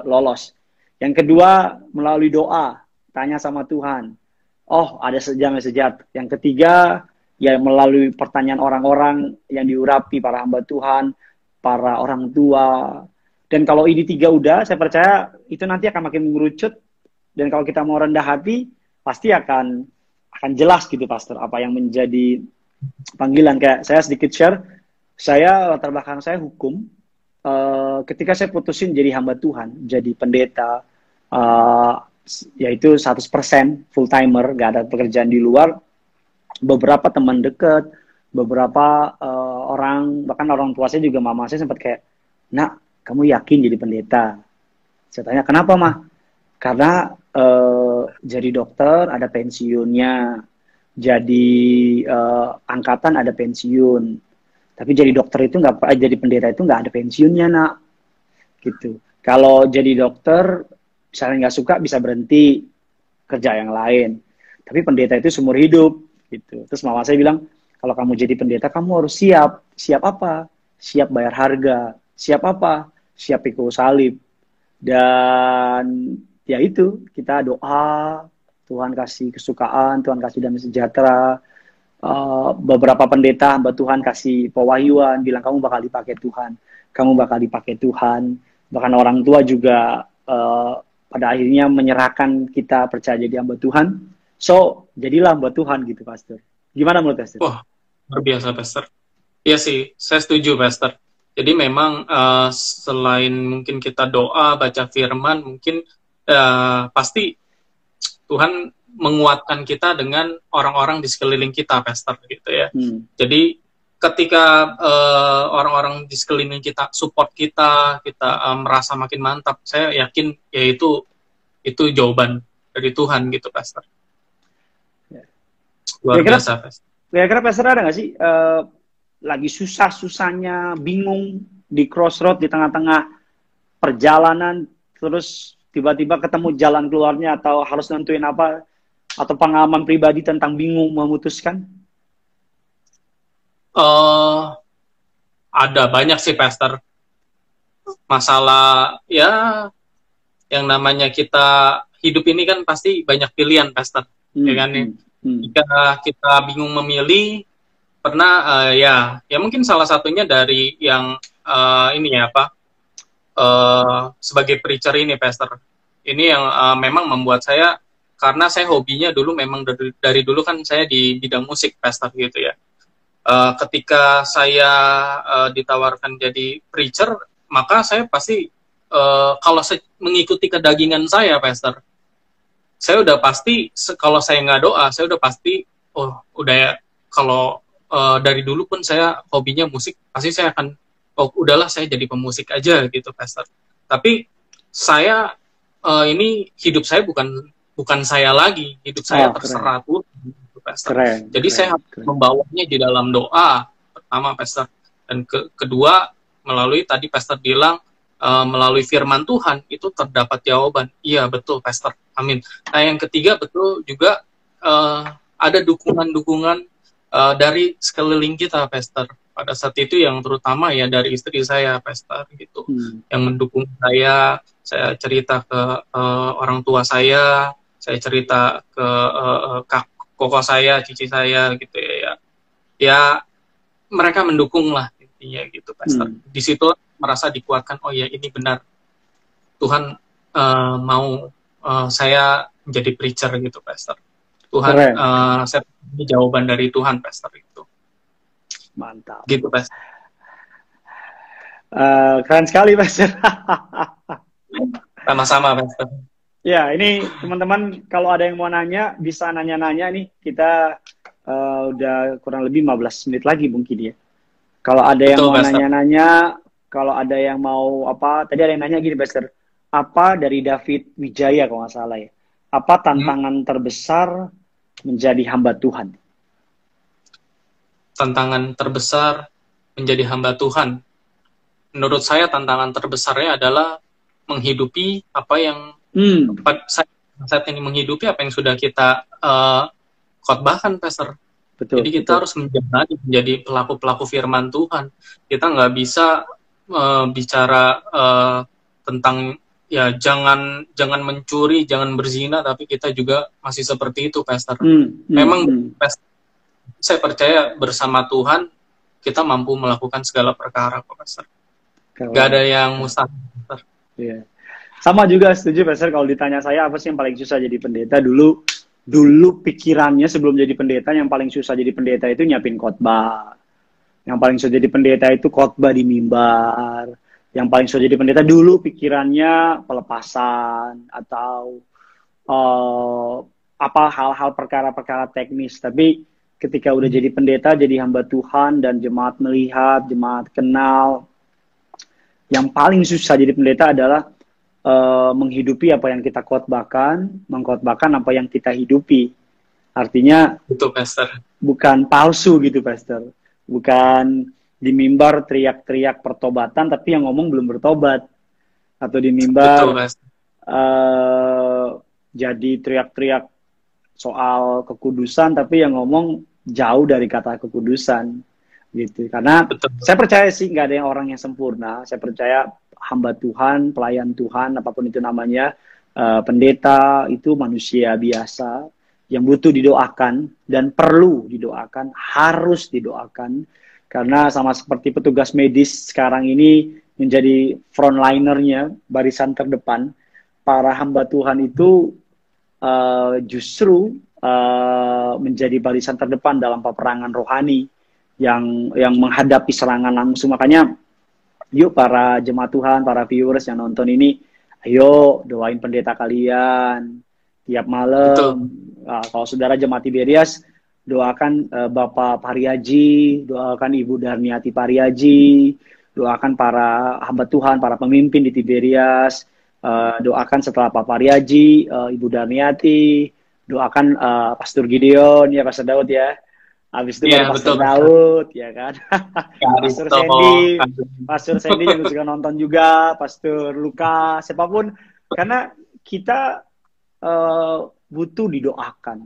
lolos. Yang kedua melalui doa, tanya sama Tuhan. Oh, ada damai sejahtera. Yang ketiga ya melalui pertanyaan orang-orang yang diurapi para hamba Tuhan, para orang tua. Dan kalau ini 3 udah, saya percaya itu nanti akan makin mengerucut. Dan kalau kita mau rendah hati, pasti akan jelas gitu, Pastor, apa yang menjadi panggilan. Kayak saya sedikit share, saya latar belakang saya hukum. Ketika saya putusin jadi hamba Tuhan, jadi pendeta, yaitu 100% full timer, gak ada pekerjaan di luar. Beberapa teman dekat, beberapa orang, bahkan orang tua saya juga, mama saya sempat kayak, nak, kamu yakin jadi pendeta? Saya tanya, kenapa mah? Karena jadi dokter ada pensiunnya, jadi angkatan ada pensiun. Tapi jadi dokter itu jadi pendeta itu nggak ada pensiunnya, nak. Gitu. Kalau jadi dokter, misalnya nggak suka bisa berhenti kerja yang lain. Tapi pendeta itu seumur hidup, gitu. Terus mama saya bilang, kalau kamu jadi pendeta, kamu harus siap. Siap apa? Siap bayar harga. Siap apa? Siap pikul salib. Dan ya itu, kita doa, Tuhan kasih kesukaan, Tuhan kasih damai sejahtera. Beberapa pendeta hamba Tuhan kasih pewahyuan, bilang kamu bakal dipakai Tuhan. Kamu bakal dipakai Tuhan. Bahkan orang tua juga pada akhirnya menyerahkan kita percaya jadi hamba Tuhan. So, jadilah hamba Tuhan gitu, Pastor. Gimana menurut Pastor? Wah, luar biasa, Pastor. Iya sih, saya setuju, Pastor. Jadi memang selain mungkin kita doa, baca firman, mungkin pasti Tuhan menguatkan kita dengan orang-orang di sekeliling kita, Pastor, gitu ya. Jadi ketika orang-orang di sekeliling kita support kita merasa makin mantap, saya yakin ya itu jawaban dari Tuhan gitu, Pastor. Luar biasa, Pastor. Kira-kira Pastor ada nggak sih lagi susah-susahnya, bingung di crossroad di tengah-tengah perjalanan, terus tiba-tiba ketemu jalan keluarnya atau harus nentuin apa, atau pengalaman pribadi tentang bingung memutuskan? Ada banyak sih, Pastor. Masalah ya yang namanya kita hidup ini kan pasti banyak pilihan, Pastor. Ya kan nih. Jika kita bingung memilih, pernah ya mungkin salah satunya dari yang ini ya sebagai preacher ini, Pastor. Ini yang memang membuat saya, karena saya hobinya dulu memang dari dulu kan saya di bidang musik, Pastor, gitu ya. Ketika saya ditawarkan jadi preacher, maka saya pasti kalau saya mengikuti kedagingan saya, Pastor, saya udah pasti kalau saya nggak doa, saya udah pasti udah ya, kalau dari dulu pun saya hobinya musik, pasti saya akan udahlah saya jadi pemusik aja gitu, Pastor. Tapi saya ini hidup saya bukan saya lagi, hidup saya terserah Tuhan. Jadi saya harus membawanya di dalam doa pertama, Pastor, dan kedua melalui tadi Pastor bilang melalui firman Tuhan itu terdapat jawaban. Iya betul, Pastor, amin. Nah yang ketiga betul juga ada dukungan-dukungan dari sekeliling kita, Pastor. Pada saat itu yang terutama ya dari istri saya, Pastor, gitu, yang mendukung saya cerita ke orang tua saya cerita ke koko saya, cici saya gitu ya mereka mendukung lah intinya gitu, Pastor. Di situ merasa dikuatkan, oh ya ini benar Tuhan mau saya menjadi preacher gitu, Pastor. Tuhan saya ini jawaban dari Tuhan, Pastor, itu mantap gitu, Pastor. Keren sekali, Pastor. Sama-sama, Pastor. Ya, ini teman-teman kalau ada yang mau nanya, bisa nanya-nanya nih. Kita udah kurang lebih 15 menit lagi mungkin ya. Kalau ada yang mau nanya-nanya, kalau ada yang mau apa, tadi ada yang nanya gini, Pastor. Apa dari David Wijaya kalau nggak salah ya? Apa tantangan terbesar menjadi hamba Tuhan? Tantangan terbesar menjadi hamba Tuhan. Menurut saya tantangan terbesarnya adalah menghidupi apa yang saat ini menghidupi apa yang sudah kita khotbahkan, Pastor. Betul, jadi kita harus menjadi pelaku-pelaku firman Tuhan. Kita nggak bisa bicara tentang ya jangan mencuri, jangan berzina, tapi kita juga masih seperti itu, Pastor. Memang Pastor, saya percaya bersama Tuhan kita mampu melakukan segala perkara, Pastor. Gak ada yang mustahil, Pastor. Iya. Sama juga setuju, Pastor. Kalau ditanya saya apa sih yang paling susah jadi pendeta, dulu pikirannya sebelum jadi pendeta yang paling susah jadi pendeta itu nyiapin khotbah. Yang paling susah jadi pendeta itu khotbah di mimbar. Yang paling susah jadi pendeta dulu pikirannya pelepasan atau apa hal-hal perkara-perkara teknis. Tapi ketika udah jadi pendeta, jadi hamba Tuhan dan jemaat melihat, jemaat kenal, yang paling susah jadi pendeta adalah menghidupi apa yang kita khotbahkan, mengkhotbahkan apa yang kita hidupi. Artinya, betul, Pastor. Bukan palsu gitu, Pastor. Bukan di mimbar teriak-teriak pertobatan, tapi yang ngomong belum bertobat. Atau di mimbar jadi teriak-teriak soal kekudusan, tapi yang ngomong jauh dari kata kekudusan. Gitu. Karena saya percaya sih nggak ada yang orang yang sempurna. Saya percaya hamba Tuhan, pelayan Tuhan, apapun itu namanya, pendeta itu manusia biasa yang butuh didoakan dan perlu didoakan, harus didoakan. Karena sama seperti petugas medis sekarang ini menjadi frontlinernya, barisan terdepan, para hamba Tuhan itu justru menjadi barisan terdepan dalam peperangan rohani yang menghadapi serangan langsung. Makanya yuk para jemaat Tuhan, para viewers yang nonton ini, ayo doain pendeta kalian tiap malam. Kalau saudara jemaat Tiberias, doakan Bapak Pariaji, doakan Ibu Darniati Pariaji, doakan para hamba Tuhan, para pemimpin di Tiberias, doakan setelah Pak Pariaji, Ibu Darniati, doakan Pastor Gideon, ya Pastor Daud ya. Habis itu Pastor Daud, ya kan? Pastor Sandy yang juga nonton juga, Pastor Luka, siapapun. Karena kita butuh didoakan.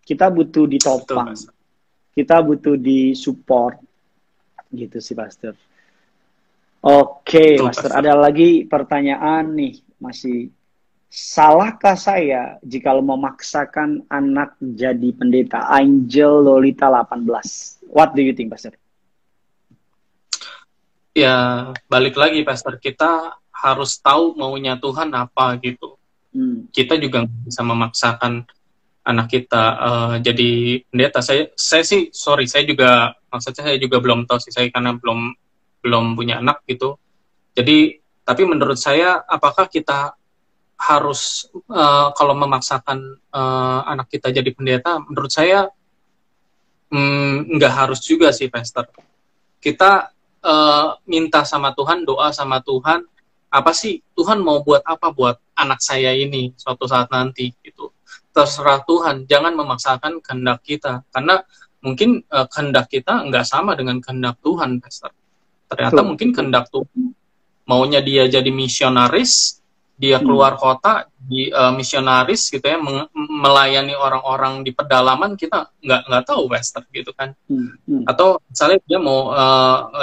Kita butuh ditopang. Kita butuh disupport. Gitu sih, Pastor. Oke, Pastor. Ada lagi pertanyaan nih, masih. Salahkah saya jika memaksakan anak jadi pendeta? Angel Lolita 18. What do you think, Pastor? Ya, balik lagi, Pastor. Kita harus tahu maunya Tuhan apa gitu. Kita juga bisa memaksakan anak kita jadi pendeta. Saya sih, sorry, saya juga belum tahu sih, saya karena belum punya anak gitu. Jadi, tapi menurut saya, apakah kita harus kalau memaksakan anak kita jadi pendeta, menurut saya nggak harus juga sih, Pastor. Kita minta sama Tuhan, doa sama Tuhan, apa sih Tuhan mau buat apa buat anak saya ini suatu saat nanti gitu. Terserah Tuhan, jangan memaksakan kehendak kita, karena mungkin kehendak kita nggak sama dengan kehendak Tuhan, Pastor. Ternyata mungkin kehendak Tuhan maunya dia jadi misionaris, dia keluar kota di misionaris gitu ya, melayani orang-orang di pedalaman, kita nggak tahu, Pastor, gitu kan. Atau misalnya dia mau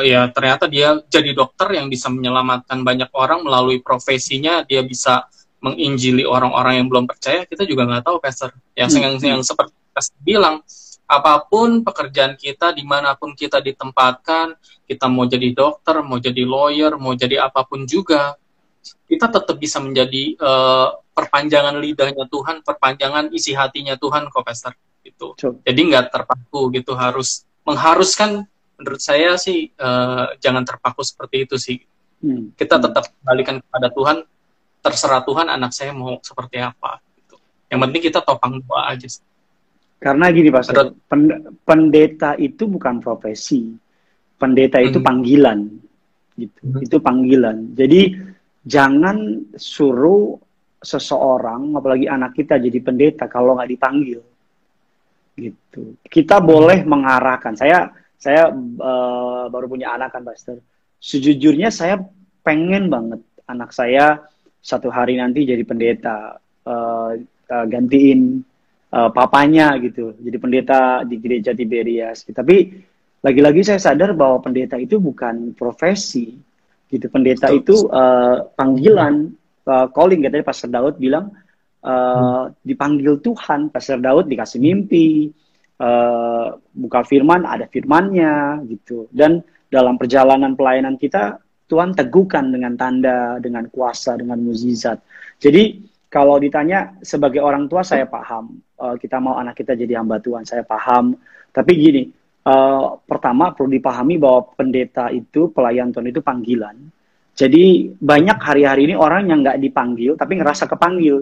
ya ternyata dia jadi dokter yang bisa menyelamatkan banyak orang melalui profesinya, dia bisa menginjili orang-orang yang belum percaya, kita juga nggak tahu, Pastor. Yang seperti Pastor bilang, apapun pekerjaan kita, dimanapun kita ditempatkan, kita mau jadi dokter, mau jadi lawyer, mau jadi apapun juga, kita tetap bisa menjadi perpanjangan lidahnya Tuhan, perpanjangan isi hatinya Tuhan kok, Pastor. Gitu. Jadi nggak terpaku gitu, harus mengharuskan, menurut saya sih jangan terpaku seperti itu sih. Kita tetap balikan kepada Tuhan, terserah Tuhan anak saya mau seperti apa. Gitu. Yang penting kita topang doa aja sih. Karena gini, Pastor, pendeta itu bukan profesi, pendeta itu panggilan, gitu. Itu panggilan. Jadi jangan suruh seseorang, apalagi anak kita, jadi pendeta kalau nggak dipanggil. Gitu. Kita boleh mengarahkan. Saya baru punya anak kan, Pastor. Sejujurnya saya pengen banget anak saya satu hari nanti jadi pendeta, gantiin papanya gitu, jadi pendeta di gereja Tiberias. Tapi lagi-lagi saya sadar bahwa pendeta itu bukan profesi. Gitu, pendeta itu panggilan, calling. Katanya Pastor Daud bilang dipanggil Tuhan. Pastor Daud dikasih mimpi, buka firman, ada firmannya gitu. Dan dalam perjalanan pelayanan kita, Tuhan teguhkan dengan tanda, dengan kuasa, dengan mukjizat. Jadi kalau ditanya sebagai orang tua, saya paham kita mau anak kita jadi hamba Tuhan, saya paham. Tapi gini, pertama perlu dipahami bahwa pendeta itu, pelayan Tuhan itu panggilan. Jadi banyak hari-hari ini orang yang nggak dipanggil tapi ngerasa kepanggil.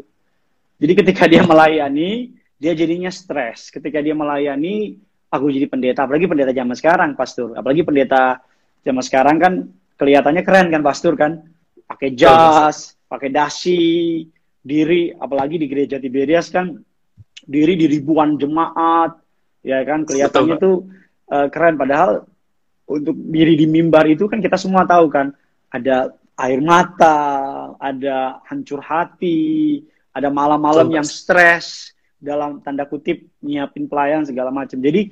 Jadi ketika dia melayani, dia jadinya stres. Ketika dia melayani, aku jadi pendeta. Apalagi pendeta zaman sekarang, Pastor. Apalagi pendeta zaman sekarang kan kelihatannya keren kan, Pastor kan. Pakai jas, pakai dasi, diri. Apalagi di gereja Tiberias kan, diri di ribuan jemaat. Ya kan, kelihatannya tuh keren. Padahal untuk diri di mimbar itu kan kita semua tahu kan, ada air mata, ada hancur hati, ada malam-malam yang stres, dalam tanda kutip nyiapin pelayan segala macam. Jadi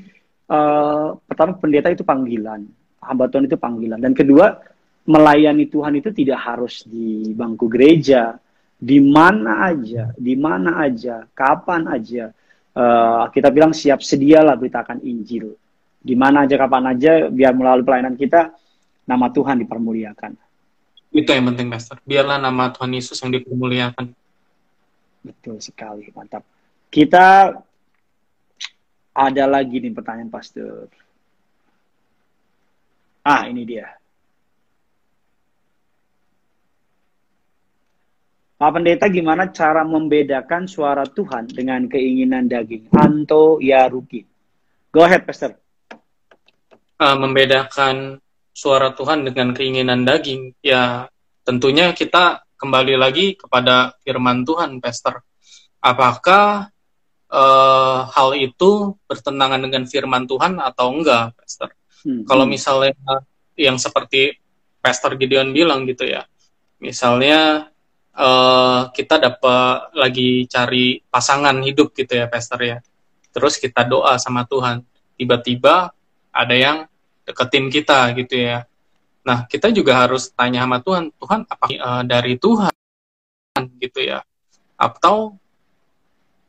pertama pendeta itu panggilan, hamba Tuhan itu panggilan. Dan kedua, melayani Tuhan itu tidak harus di bangku gereja, di mana aja, kapan aja. Kita bilang siap sedialah beritakan Injil. Di mana aja, kapan aja, biar melalui pelayanan kita, nama Tuhan dipermuliakan. Itu yang penting, Pastor. Biarlah nama Tuhan Yesus yang dipermuliakan. Betul sekali, mantap. Kita ada lagi nih pertanyaan, Pastor. Ini dia. Pak Pendeta, gimana cara membedakan suara Tuhan dengan keinginan daging? Anto Yaruki. Go ahead, Pastor. Membedakan suara Tuhan dengan keinginan daging, ya tentunya kita kembali lagi kepada firman Tuhan, Pastor. Apakah hal itu bertentangan dengan firman Tuhan atau enggak, Pastor? Kalau misalnya yang seperti Pastor Gideon bilang gitu ya, misalnya kita dapat lagi cari pasangan hidup gitu ya, Pastor ya, terus kita doa sama Tuhan, tiba-tiba ada yang deketin kita gitu ya. Nah, kita juga harus tanya sama Tuhan, Tuhan apa dari Tuhan gitu ya? Atau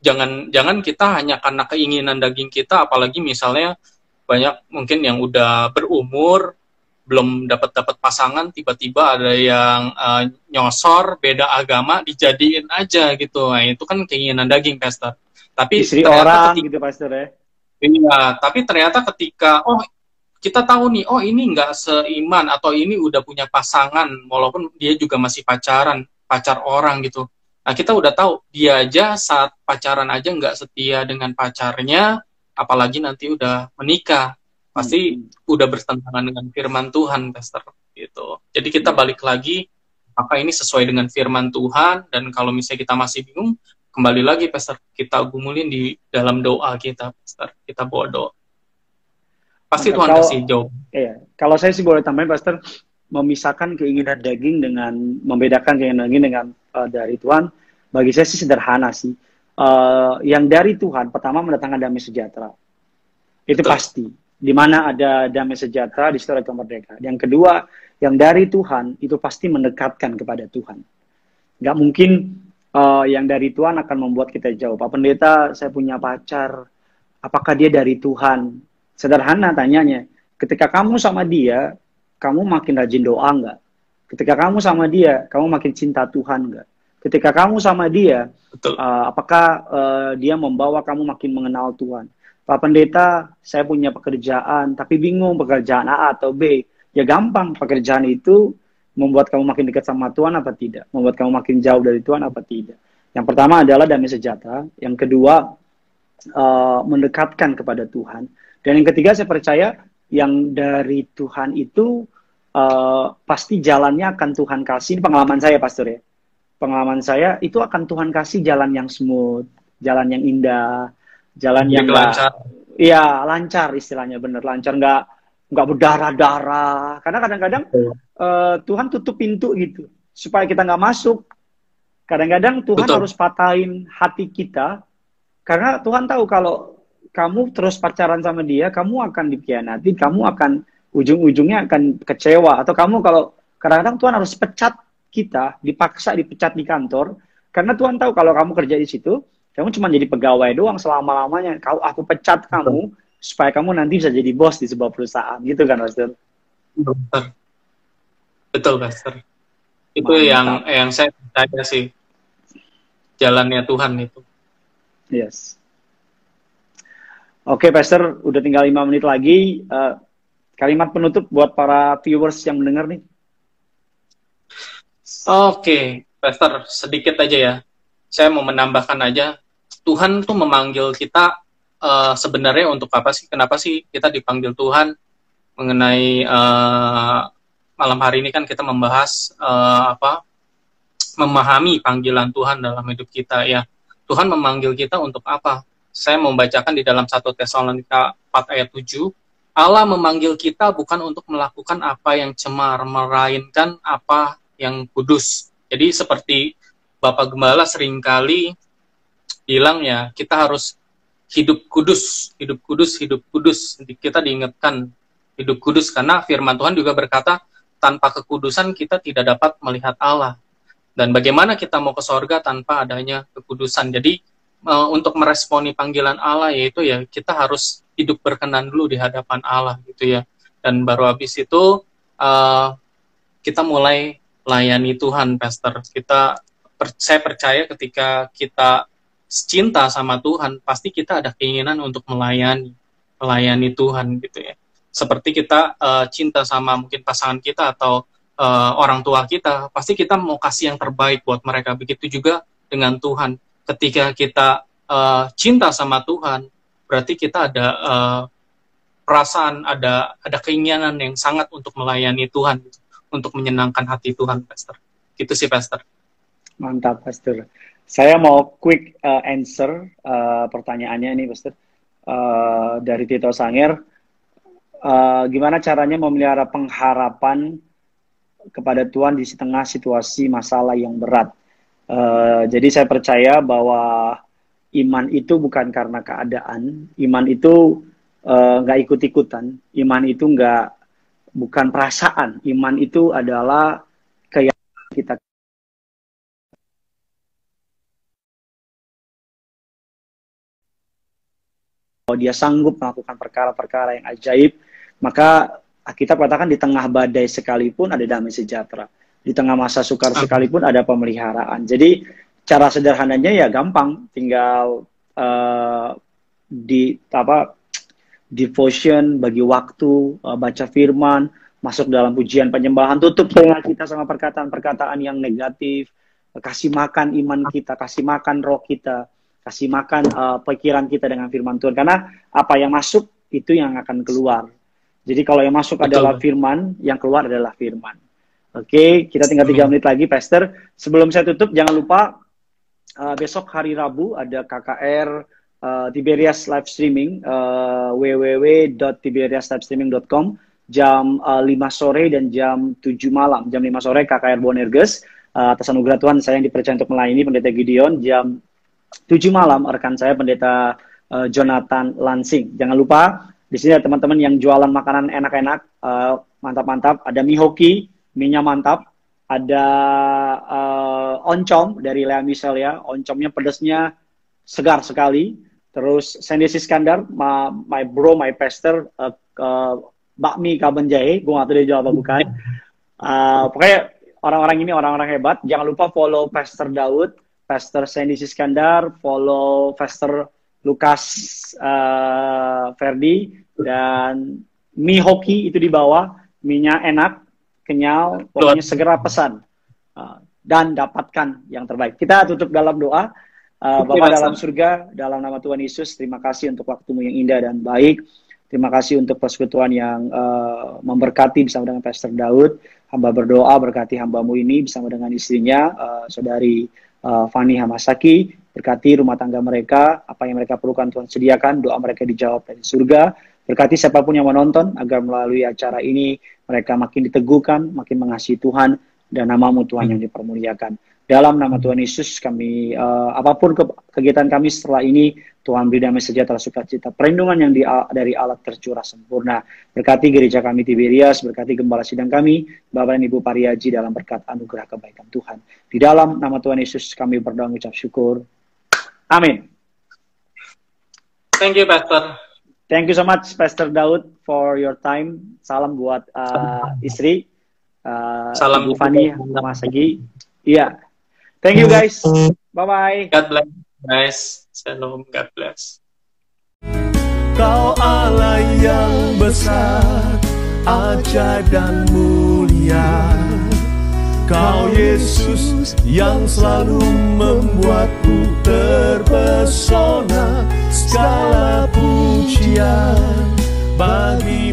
jangan kita hanya karena keinginan daging kita, apalagi misalnya banyak mungkin yang udah berumur, belum dapat pasangan, tiba-tiba ada yang nyosor beda agama dijadiin aja gitu. Nah, itu kan keinginan daging, Pastor. Tapi istri orang gitu, Pastor ya. Iya, tapi ternyata ketika kita tahu nih, ini nggak seiman atau ini udah punya pasangan, walaupun dia juga masih pacar orang gitu. Nah, kita udah tahu dia aja saat pacaran aja nggak setia dengan pacarnya, apalagi nanti udah menikah, pasti udah bertentangan dengan firman Tuhan, Pastor. Gitu. Jadi kita balik lagi, apakah ini sesuai dengan firman Tuhan? Dan kalau misalnya kita masih bingung, kembali lagi, Pastor, kita gumulin di dalam doa kita, Pastor. Kita bawa doa. Pasti Tuhan kasih jawab. Iya. Kalau saya sih boleh tambahin, Pastor, memisahkan keinginan daging dengan, membedakan keinginan daging dengan dari Tuhan, bagi saya sih sederhana sih. Yang dari Tuhan, pertama mendatangkan damai sejahtera. Itu betul. Pasti. Di mana ada damai sejahtera, di situ ada kemerdekaan. Yang kedua, yang dari Tuhan, itu pasti mendekatkan kepada Tuhan. Nggak mungkin yang dari Tuhan akan membuat kita jauh. Pak Pendeta, saya punya pacar, apakah dia dari Tuhan? Sederhana tanyanya, ketika kamu sama dia, kamu makin rajin doa nggak? Ketika kamu sama dia, kamu makin cinta Tuhan nggak? Ketika kamu sama dia, apakah dia membawa kamu makin mengenal Tuhan? Pak Pendeta, saya punya pekerjaan, tapi bingung pekerjaan A atau B. Ya gampang, pekerjaan itu membuat kamu makin dekat sama Tuhan apa tidak? Membuat kamu makin jauh dari Tuhan apa tidak? Yang pertama adalah damai sejahtera. Yang kedua, mendekatkan kepada Tuhan. Dan yang ketiga, saya percaya yang dari Tuhan itu pasti jalannya akan Tuhan kasih. Ini pengalaman saya, Pastor ya. Pengalaman saya itu akan Tuhan kasih jalan yang smooth, jalan yang indah, jalan yang lancar. Iya, lancar istilahnya, bener lancar, nggak berdarah-darah. Karena kadang-kadang Tuhan tutup pintu gitu supaya kita nggak masuk. Kadang-kadang Tuhan harus patahin hati kita karena Tuhan tahu kalau kamu terus pacaran sama dia, kamu akan dikhianati, kamu akan ujung-ujungnya akan kecewa. Atau kamu kalau kadang-kadang Tuhan harus pecat kita, dipaksa dipecat di kantor karena Tuhan tahu kalau kamu kerja di situ, kamu cuma jadi pegawai doang selama-lamanya. Aku pecat kamu supaya kamu nanti bisa jadi bos di sebuah perusahaan, gitu kan, Pastor? Betul, Pastor. Itu yang saya percaya sih, jalannya Tuhan itu. Yes. Oke, Pastor, udah tinggal 5 menit lagi. Kalimat penutup buat para viewers yang mendengar nih. Oke, Pastor, sedikit aja ya. Saya mau menambahkan aja, Tuhan tuh memanggil kita sebenarnya untuk apa sih? Kenapa sih kita dipanggil Tuhan? Mengenai malam hari ini kan kita membahas memahami panggilan Tuhan dalam hidup kita ya. Tuhan memanggil kita untuk apa? Saya membacakan di dalam 1 Tesalonika 4 ayat 7, Allah memanggil kita bukan untuk melakukan apa yang cemar, melainkan apa yang kudus. Jadi seperti Bapak Gembala seringkali bilang ya, kita harus hidup kudus, hidup kudus, hidup kudus. Kita diingatkan hidup kudus karena firman Tuhan juga berkata, tanpa kekudusan kita tidak dapat melihat Allah. Dan bagaimana kita mau ke sorga tanpa adanya kekudusan. Jadi untuk meresponi panggilan Allah yaitu ya kita harus hidup berkenan dulu di hadapan Allah gitu ya. Dan baru habis itu kita mulai layani Tuhan, Pastor. Saya percaya ketika kita cinta sama Tuhan, pasti kita ada keinginan untuk melayani Tuhan gitu ya. Seperti kita cinta sama mungkin pasangan kita atau orang tua kita, pasti kita mau kasih yang terbaik buat mereka. Begitu juga dengan Tuhan. Ketika kita cinta sama Tuhan, berarti kita ada perasaan, ada keinginan yang sangat untuk melayani Tuhan, gitu, untuk menyenangkan hati Tuhan, Pastor. Gitu sih, Pastor. Mantap, Pastor. Saya mau quick answer pertanyaannya ini, Pastor. Dari Tito Sanger. Gimana caranya memelihara pengharapan kepada Tuhan di tengah situasi masalah yang berat? Jadi saya percaya bahwa iman itu bukan karena keadaan, iman itu nggak ikut-ikutan, iman itu bukan perasaan, iman itu adalah keyakinan kita. Kalau dia sanggup melakukan perkara-perkara yang ajaib, maka kita katakan di tengah badai sekalipun ada damai sejahtera, di tengah masa sukar sekalipun ada pemeliharaan. Jadi cara sederhananya ya gampang, tinggal devotion, bagi waktu, baca firman, masuk dalam pujian penyembahan, tutup telinga kita sama perkataan-perkataan yang negatif, kasih makan iman kita, kasih makan roh kita, kasih makan pikiran kita dengan firman Tuhan. Karena apa yang masuk itu yang akan keluar. Jadi kalau yang masuk adalah firman, yang keluar adalah firman. Oke, kita tinggal 3 menit lagi, Pastor. Sebelum saya tutup, jangan lupa besok hari Rabu ada KKR Tiberias live streaming, www.tiberiaslivestreaming.com, jam 5 sore dan jam 7 malam. Jam 5 sore KKR Bonerges, atas anugerah Tuhan saya yang dipercaya untuk melayani Pendeta Gideon. Jam 7 malam rekan saya Pendeta Jonathan Lansing. Jangan lupa di sini ada teman-teman yang jualan makanan enak-enak, mantap-mantap. Ada mie hoki, mie-nya mantap. Ada oncom dari Lea Michelle ya, oncomnya pedasnya segar sekali. Terus Sandy Siskandar, my bro, my pastor, bakmi Kaben Jahe, gue gak tahu dia jawab apa bukan. Pokoknya orang-orang ini orang-orang hebat. Jangan lupa follow Pastor Daud, Pastor Sandy Siskandar, follow Pastor Lukas Ferdi, dan mie hoki itu di bawah, mie-nya enak, kenyal, pokoknya segera pesan dan dapatkan yang terbaik. Kita tutup dalam doa. Bapa dalam surga, dalam nama Tuhan Yesus, terima kasih untuk waktumu yang indah dan baik. Terima kasih untuk persekutuan yang memberkati bersama dengan Pastor Daud. Hamba berdoa berkati hambamu ini bersama dengan istrinya, saudari Fani Hamasaki. Berkati rumah tangga mereka, apa yang mereka perlukan Tuhan sediakan, doa mereka dijawab dari surga. Berkati siapapun yang menonton, agar melalui acara ini mereka makin diteguhkan, makin mengasihi Tuhan, dan namamu Tuhan yang dipermuliakan. Dalam nama Tuhan Yesus, kami apapun kegiatan kami setelah ini, Tuhan beri damai sejahtera, sukacita, perlindungan yang dari Allah tercurah sempurna. Berkati gereja kami Tiberias, berkati gembala sidang kami, Bapak dan Ibu Pariaji dalam berkat anugerah kebaikan Tuhan. Di dalam nama Tuhan Yesus kami berdoa mengucap syukur. Amin. Thank you, Pastor. Thank you so much, Pastor Daud, for your time. Salam buat istri. Salam Bu Fani Hamasaki. Iya. Thank you guys. Bye-bye. God bless, guys. Shalom. God bless. Kau Allah yang besar, ajaib dan mulia. Kau Yesus yang selalu membuatku terpesona. Segala pujian bagi